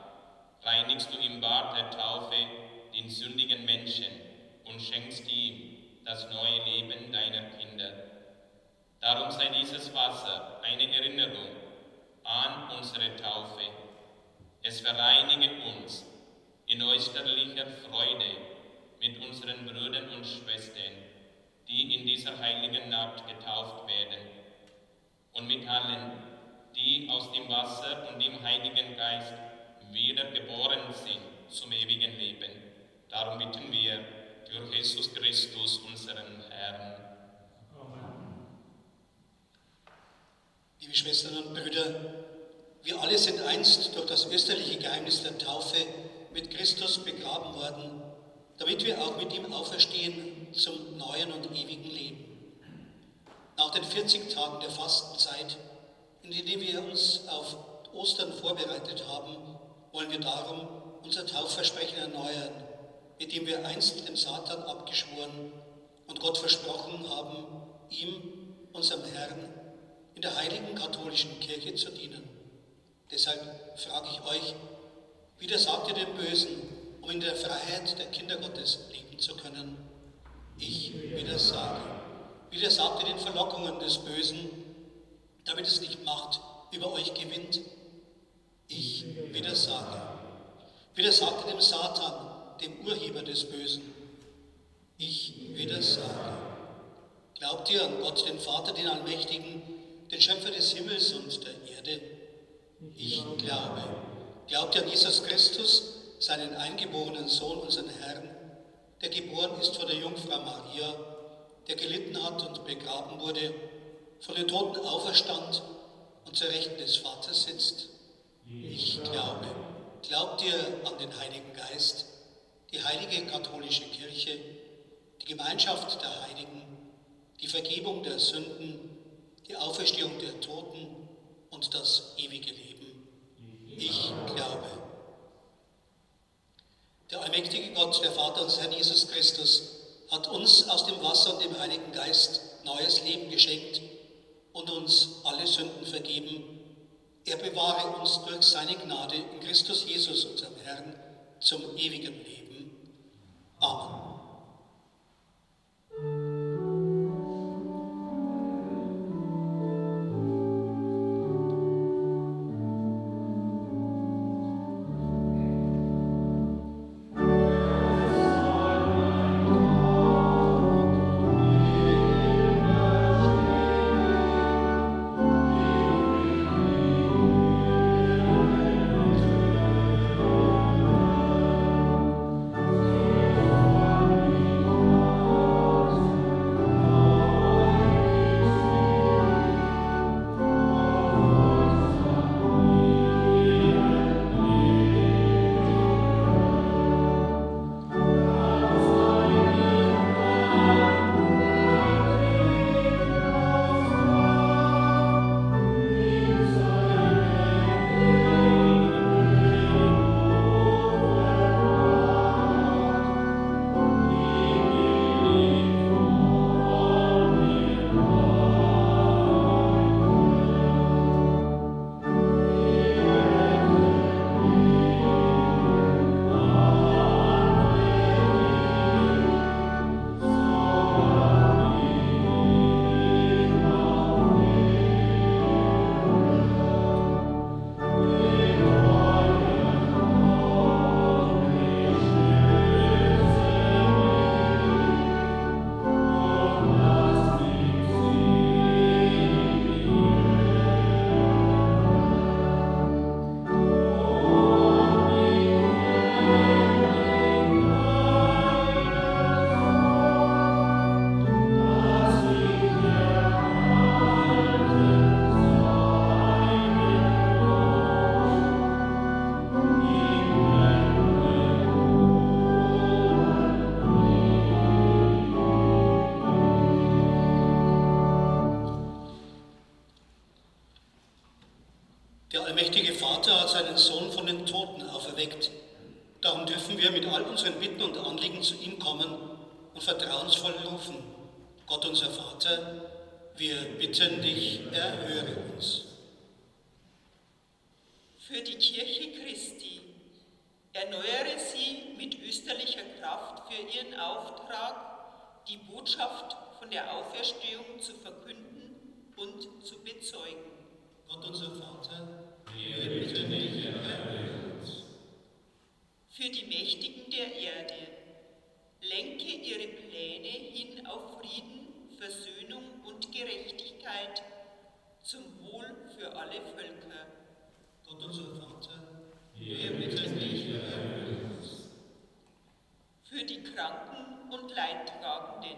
reinigst du im Bad der Taufe den sündigen Menschen und schenkst ihm das neue Leben deiner Kinder. Darum sei dieses Wasser eine Erinnerung an unsere Taufe. Es vereinige uns in österlicher Freude mit unseren Brüdern und Schwestern, die in dieser heiligen Nacht getauft werden, und mit allen, die aus dem Wasser und dem Heiligen Geist wiedergeboren sind zum ewigen Leben. Darum bitten wir durch Jesus Christus, unseren Herrn. Liebe Schwestern und Brüder, wir alle sind einst durch das österliche Geheimnis der Taufe mit Christus begraben worden, damit wir auch mit ihm auferstehen zum neuen und ewigen Leben. Nach den 40 Tagen der Fastenzeit, in denen wir uns auf Ostern vorbereitet haben, wollen wir darum unser Taufversprechen erneuern, mit dem wir einst dem Satan abgeschworen und Gott versprochen haben, ihm, unserem Herrn, in der heiligen katholischen Kirche zu dienen. Deshalb frage ich euch, widersagt ihr dem Bösen, um in der Freiheit der Kinder Gottes leben zu können? Ich widersage. Widersagt ihr den Verlockungen des Bösen, damit es nicht Macht über euch gewinnt? Ich widersage. Widersagt ihr dem Satan, dem Urheber des Bösen? Ich widersage. Glaubt ihr an Gott, den Vater, den Allmächtigen, den Schöpfer des Himmels und der Erde? Ich glaube. Glaubt ihr an Jesus Christus, seinen eingeborenen Sohn, unseren Herrn, der geboren ist von der Jungfrau Maria, der gelitten hat und begraben wurde, von den Toten auferstand und zur Rechten des Vaters sitzt? Ich glaube. Glaubt ihr an den Heiligen Geist, die heilige katholische Kirche, die Gemeinschaft der Heiligen, die Vergebung der Sünden, die Auferstehung der Toten und das ewige Leben? Ich glaube. Der allmächtige Gott, der Vater unseres Herrn Jesus Christus, hat uns aus dem Wasser und dem Heiligen Geist neues Leben geschenkt und uns alle Sünden vergeben. Er bewahre uns durch seine Gnade in Christus Jesus, unserem Herrn, zum ewigen Leben. Amen. allmächtige Vater hat seinen Sohn von den Toten auferweckt. Darum dürfen wir mit all unseren Bitten und Anliegen zu ihm kommen und vertrauensvoll rufen. Gott unser Vater, wir bitten dich, erhöre uns. Für die Kirche Christi erneuere sie mit österlicher Kraft für ihren Auftrag, die Botschaft von der Auferstehung zu verkünden und zu bezeugen. Gott unser Vater, wir bitten dich, erhöre uns. Für die Mächtigen der Erde lenke ihre Pläne hin auf Frieden, Versöhnung und Gerechtigkeit zum Wohl für alle Völker. Gott unser Vater, wir bitten dich, erhöre uns. Für die Kranken und Leidtragenden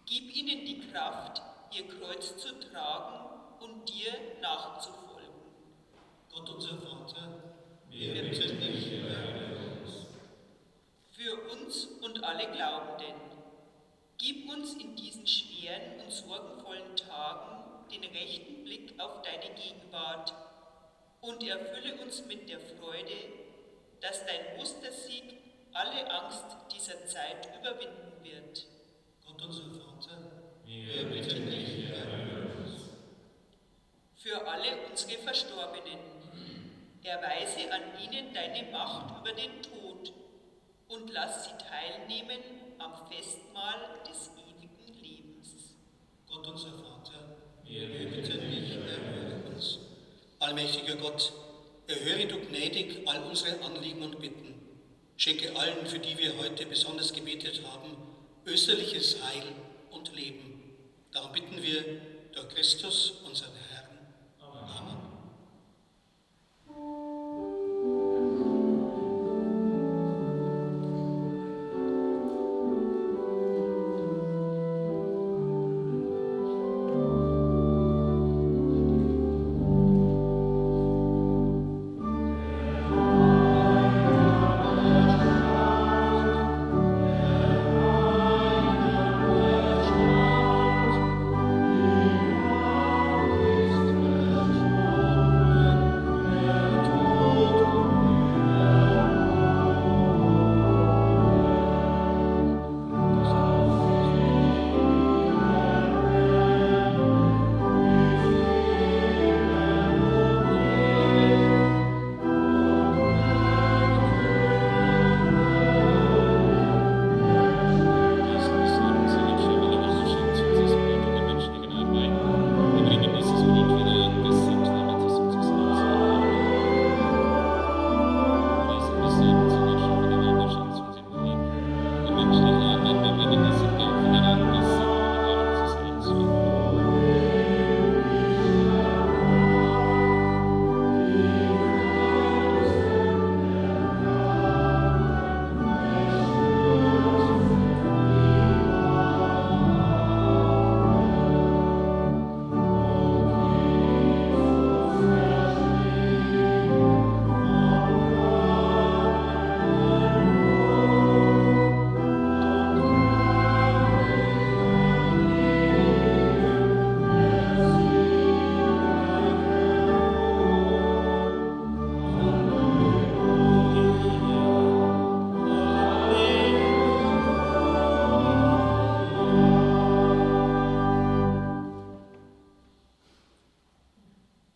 gib ihnen die Kraft, ihr Kreuz zu tragen und dir nachzufolgen. Gott unser Vater, wir bitten dich, erhöre uns. Für uns und alle Glaubenden, gib uns in diesen schweren und sorgenvollen Tagen den rechten Blick auf deine Gegenwart und erfülle uns mit der Freude, dass dein Ostersieg alle Angst dieser Zeit überwinden wird. Gott unser Vater, wir bitten dich, erhöre uns. Für alle unsere Verstorbenen, erweise an ihnen deine Macht über den Tod und lass sie teilnehmen am Festmahl des ewigen Lebens. Gott unser Vater, wir bitten dich, erhöre uns. Allmächtiger Gott, erhöre du gnädig all unsere Anliegen und Bitten. Schenke allen, für die wir heute besonders gebetet haben, österliches Heil und Leben. Darum bitten wir durch Christus, unseren Herrn. Amen.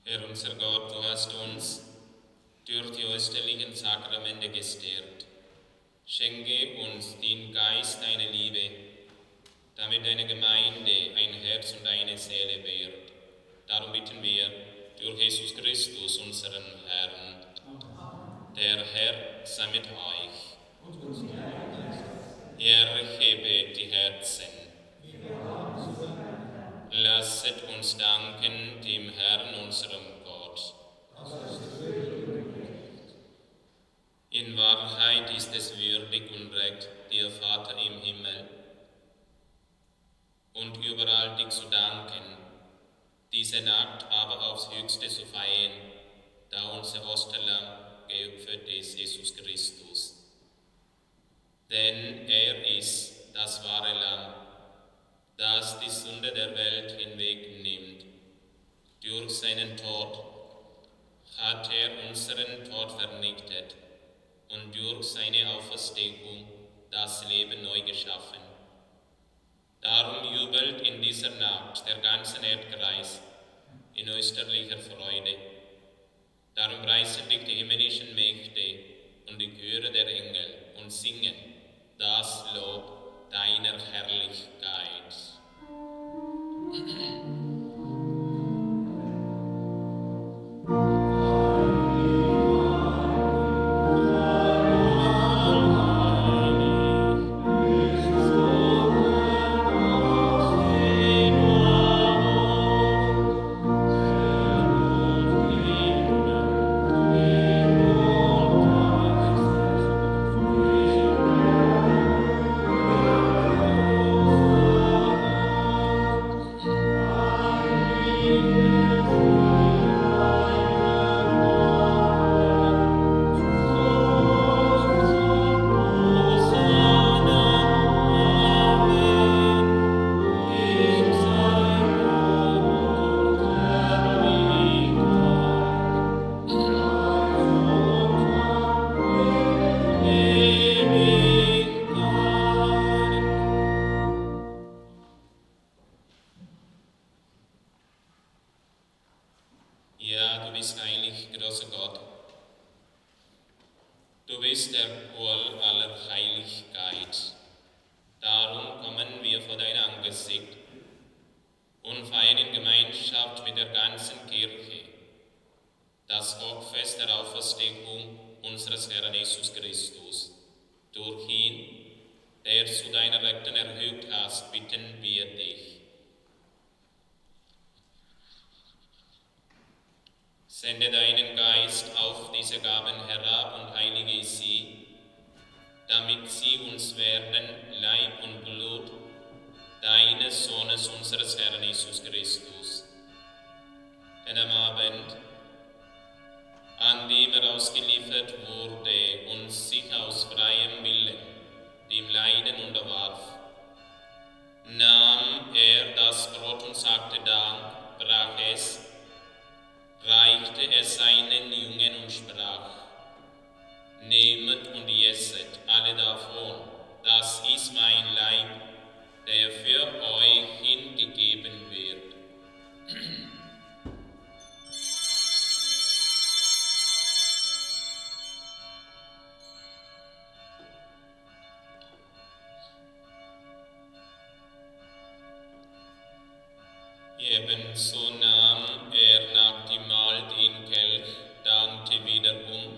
Herr unser Gott, du hast uns durch die österlichen Sakramente gestärkt. Schenke uns den Geist deiner Liebe, damit deine Gemeinde ein Herz und eine Seele wird. Darum bitten wir durch Jesus Christus, unseren Herrn. Der Herr sei mit euch. Erhebet die Herzen. Lasset uns danken dem Herrn, unserem Gott. In Wahrheit ist es würdig und recht, dir Vater im Himmel und überall dich zu danken, diese Nacht aber aufs Höchste zu feiern, da unser Osterlamm geopfert ist, Jesus Christus. Denn er ist das wahre Lamm, das die Sünde der Welt hinwegnimmt. Durch seinen Tod hat er unseren Tod vernichtet und durch seine Auferstehung das Leben neu geschaffen. Darum jubelt in dieser Nacht der ganze Erdkreis in österlicher Freude. Darum preisen dich die himmlischen Mächte und die Chöre der Engel und singen das Lob deiner Herrlichkeit. Ja, du bist heilig, großer Gott. Du bist der Quell aller Heiligkeit. Darum kommen wir vor dein Angesicht und feiern in Gemeinschaft mit der ganzen Kirche das Hochfest der Auferstehung unseres Herrn Jesus Christus. Durch ihn, der zu deiner Rechten erhöht hast, bitten wir dich. Sende deinen Geist auf diese Gaben herab und heilige sie, damit sie uns werden Leib und Blut deines Sohnes, unseres Herrn Jesus Christus. Denn am Abend, an dem er ausgeliefert wurde und sich aus freiem Willen dem Leiden unterwarf, nahm er das Brot und sagte Dank, brach es, reichte es seinen Jüngern und sprach: Nehmet und jesset alle davon, das ist mein Leib, der für euch hingegeben wird. Ebenso nahm er nach dem Mahl den Kelch, dankte wiederum,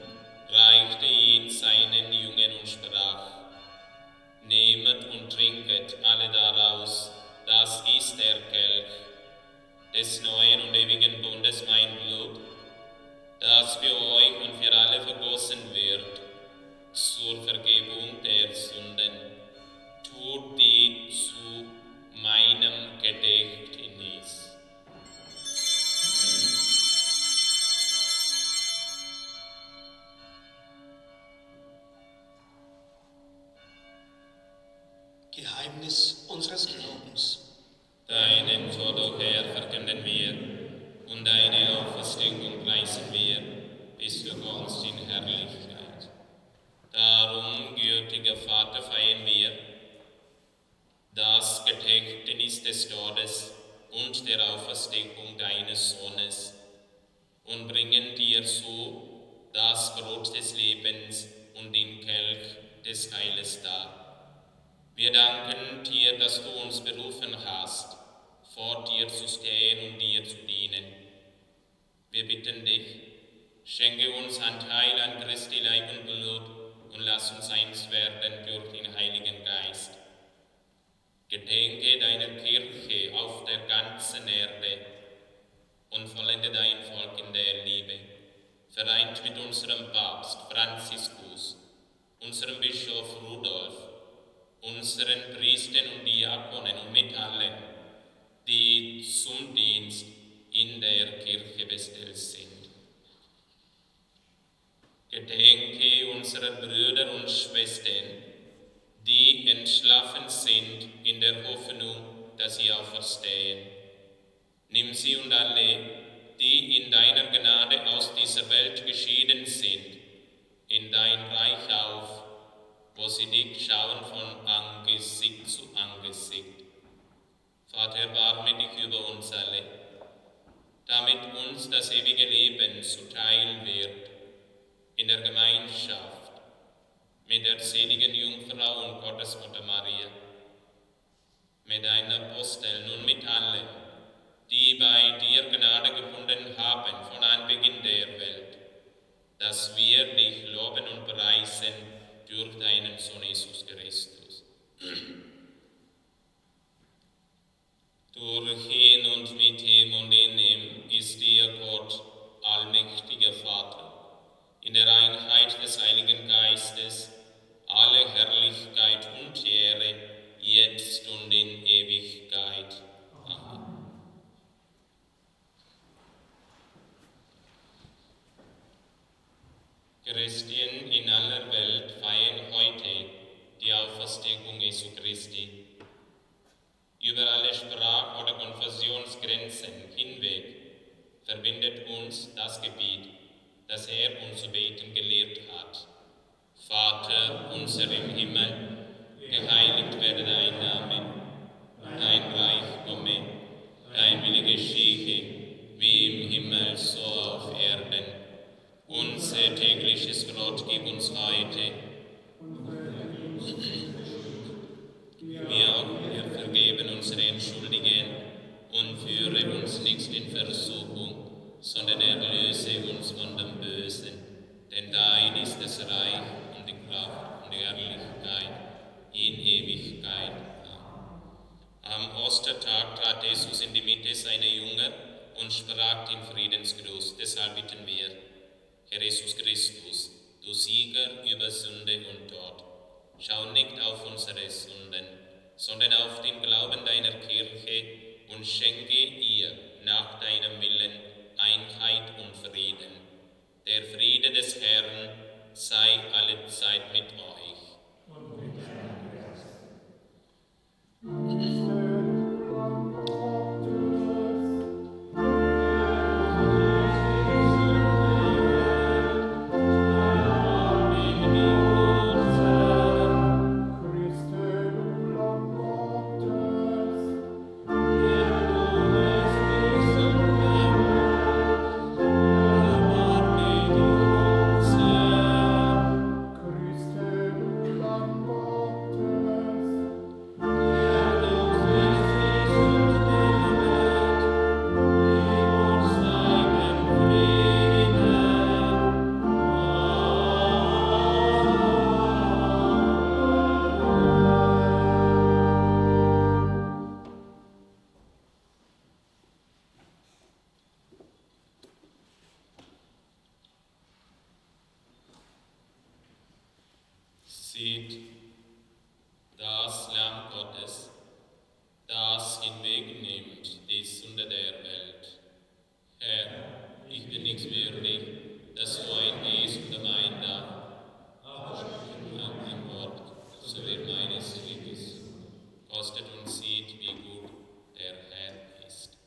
reichte ihn seinen Jüngern und sprach: Nehmet und trinket alle daraus, das ist der Kelch des neuen und ewigen Bundes, mein Blut, das für euch und für alle vergossen wird, zur Vergebung der Sünden. Tut die zu meinem Gedächtnis. Geheimnis unseres Glaubens. Deinen Tod, o Herr, verkünden wir, und deine Auferstehung preisen wir, bis du kommst in Herrlichkeit. Darum, gütiger Vater, feiern wir das Gedächtnis des Todes und der Auferstehung deines Sohnes und bringen dir so das Brot des Lebens und den Kelch des Heiles dar. Wir danken dir, dass du uns berufen hast, vor dir zu stehen und dir zu dienen. Wir bitten dich, schenke uns Anteil an Christi Leib und Blut und lass uns eins werden durch den Heiligen Geist. Gedenke deiner Kirche auf der ganzen Erde und vollende dein Volk in der Liebe, vereint mit unserem Papst Franziskus, unserem Bischof Rudolf, unseren Priestern und Diakonen und mit allen, die zum Dienst in der Kirche bestellt sind. Gedenke unserer Brüder und Schwestern, die entschlafen sind in der Hoffnung, dass sie auferstehen. Nimm sie und alle, die in deiner Gnade aus dieser Welt geschieden sind, in dein Reich auf, wo sie dich schauen von Angesicht zu Angesicht. Vater, erbarme dich über uns alle, damit uns das ewige Leben zuteil wird, in der Gemeinschaft mit der seligen Jungfrau und Gottesmutter Maria, mit deinen Aposteln und mit allen, die bei dir Gnade gefunden haben von Anbeginn der Welt, dass wir dich loben und preisen durch deinen Sohn Jesus Christus. Durch ihn und mit ihm und in ihm ist dir Gott, allmächtiger Vater, in der Einheit des Heiligen Geistes, alle Herrlichkeit und Ehre, jetzt und in Ewigkeit. Amen. Christen in aller Welt feiern heute die Auferstehung Jesu Christi. Über alle Sprach- oder Konfessionsgrenzen hinweg verbindet uns das Gebet, das er uns zu beten gelehrt hat. Vater unser im Himmel, geheiligt werde dein Name, dein Reich komme, dein Wille geschehe, wie im Himmel so auf Erden. Unser tägliches Brot gib uns heute. Wir auch vergeben unseren Schuldigen und führe uns nicht in Versuchung, sondern erlöse uns von dem Bösen. Denn dein ist das Reich und die Kraft und die Herrlichkeit in Ewigkeit. Amen. Am Ostertag trat Jesus in die Mitte seiner Jünger und sprach den Friedensgruß. Deshalb bitten wir, Herr Jesus Christus, du Sieger über Sünde und Tod, schau nicht auf unsere Sünden, sondern auf den Glauben deiner Kirche und schenke ihr nach deinem Willen Einheit und Frieden. Der Friede des Herrn sei allezeit mit euch. Und mit deinem Geist. Seht, das Lamm Gottes, das hinwegnimmt die Sünde der Welt. Herr, ich bin nicht würdig, dass du eingehst unter mein Dach, aber ein Wort, so wird meine Seele gesund. Kostet und sieht, wie gut der Herr ist.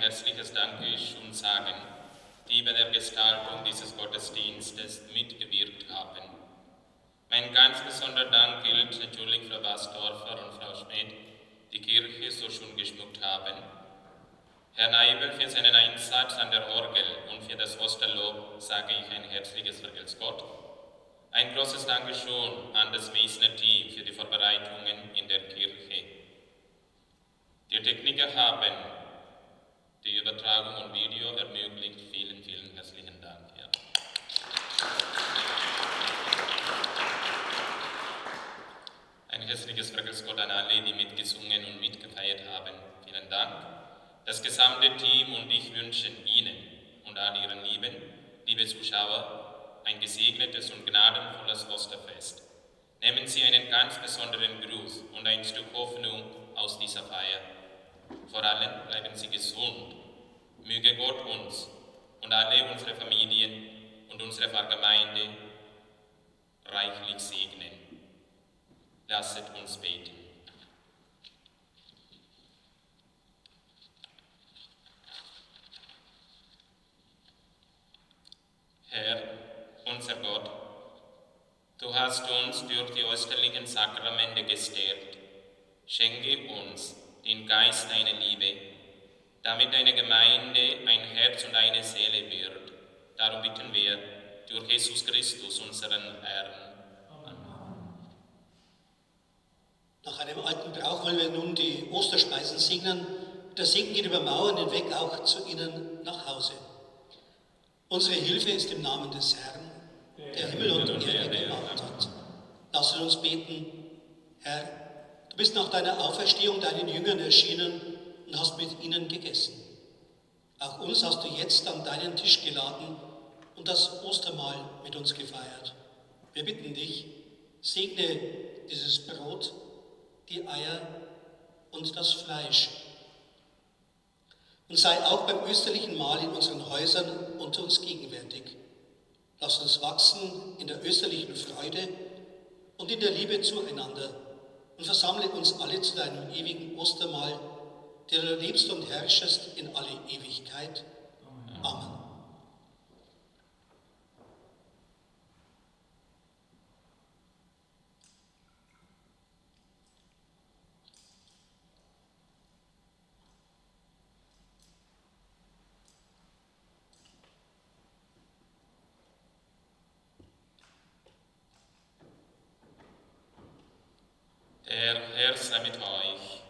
herzliches Dankeschön sagen, die bei der Gestaltung dieses Gottesdienstes mitgewirkt haben. Mein ganz besonderer Dank gilt natürlich Frau Basdorfer und Frau Schmidt, die Kirche so schön geschmückt haben. Herr Neibel für seinen Einsatz an der Orgel und für das Osterlob sage ich ein herzliches Vergelt's Gott. Ein großes Dankeschön an das Meißner Team für die Vorbereitungen in der Kirche. Die Techniker haben die Übertragung und Video ermöglicht. Vielen, vielen herzlichen Dank. Ja. Ein herzliches Vergelt's Gott an alle, die mitgesungen und mitgefeiert haben. Vielen Dank. Das gesamte Team und ich wünschen Ihnen und all Ihren Lieben, liebe Zuschauer, ein gesegnetes und gnadenvolles Osterfest. Nehmen Sie einen ganz besonderen Gruß und ein Stück Hoffnung aus dieser Feier. Vor allem bleiben Sie gesund. Möge Gott uns und alle unsere Familien und unsere Pfarrgemeinde reichlich segnen. Lasset uns beten. Herr, unser Gott, du hast uns durch die österlichen Sakramente gestärkt. Schenke uns den Geist deiner Liebe, damit deine Gemeinde ein Herz und eine Seele wird. Darum bitten wir durch Jesus Christus, unseren Herrn. Nach einem alten Brauch wollen wir nun die Osterspeisen segnen. Der Segen geht über Mauern hinweg auch zu Ihnen nach Hause. Unsere Hilfe ist im Namen des Herrn, der Himmel und Erde gemacht hat. Lasset uns beten. Herr, du bist nach deiner Auferstehung deinen Jüngern erschienen und hast mit ihnen gegessen. Auch uns hast du jetzt an deinen Tisch geladen und das Ostermahl mit uns gefeiert. Wir bitten dich, segne dieses Brot, die Eier und das Fleisch. Und sei auch beim österlichen Mahl in unseren Häusern unter uns gegenwärtig. Lass uns wachsen in der österlichen Freude und in der Liebe zueinander und versammle uns alle zu deinem ewigen Ostermahl, der du lebst und herrschest in alle Ewigkeit. Amen. Der Herr sei mit euch.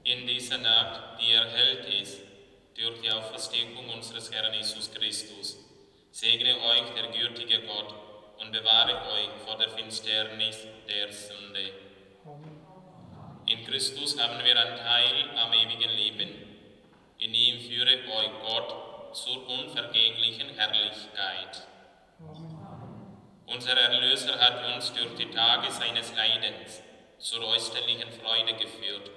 In dieser Nacht, die erhellt ist durch die Auferstehung unseres Herrn Jesus Christus, segne euch der gütige Gott und bewahre euch vor der Finsternis der Sünde. In Christus haben wir Anteil am ewigen Leben. In ihm führe euch Gott zur unvergänglichen Herrlichkeit. Unser Erlöser hat uns durch die Tage seines Leidens zur österlichen Freude geführt.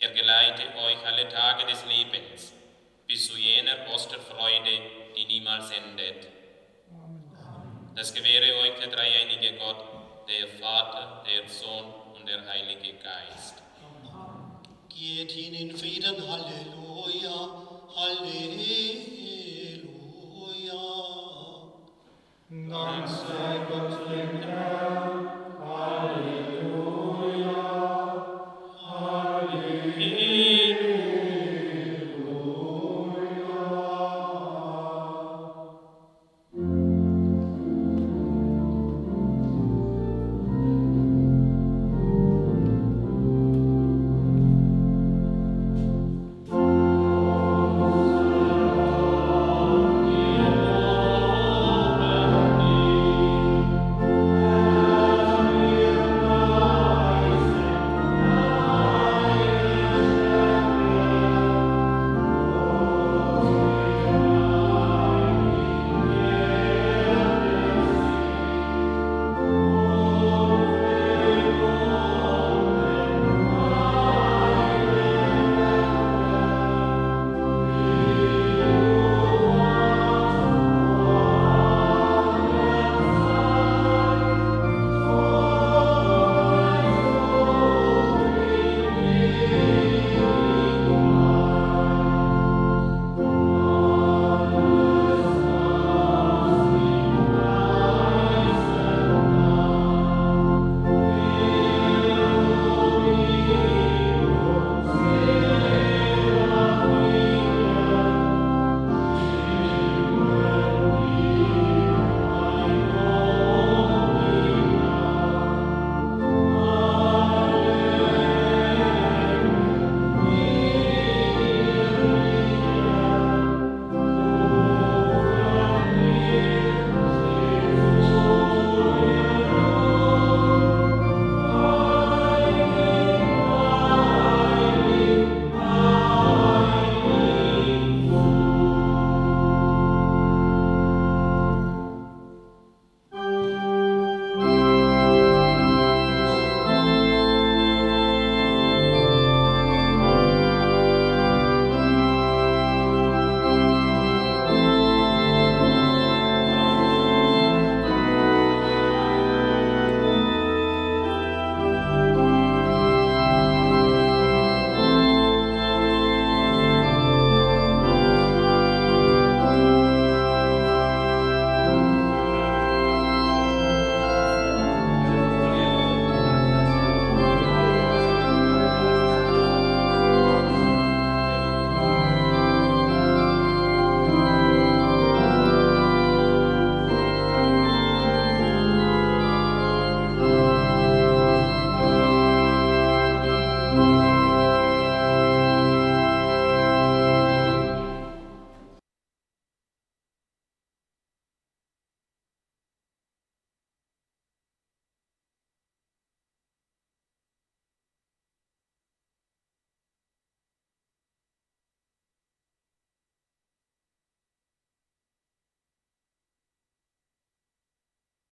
Er geleite euch alle Tage des Lebens bis zu jener Osterfreude, die niemals endet. Das gewähre euch der dreieinige Gott, der Vater, der Sohn und der Heilige Geist. Geht hin in Frieden, Halleluja, Halleluja. Dank sei Gott dem Herrn, Halleluja.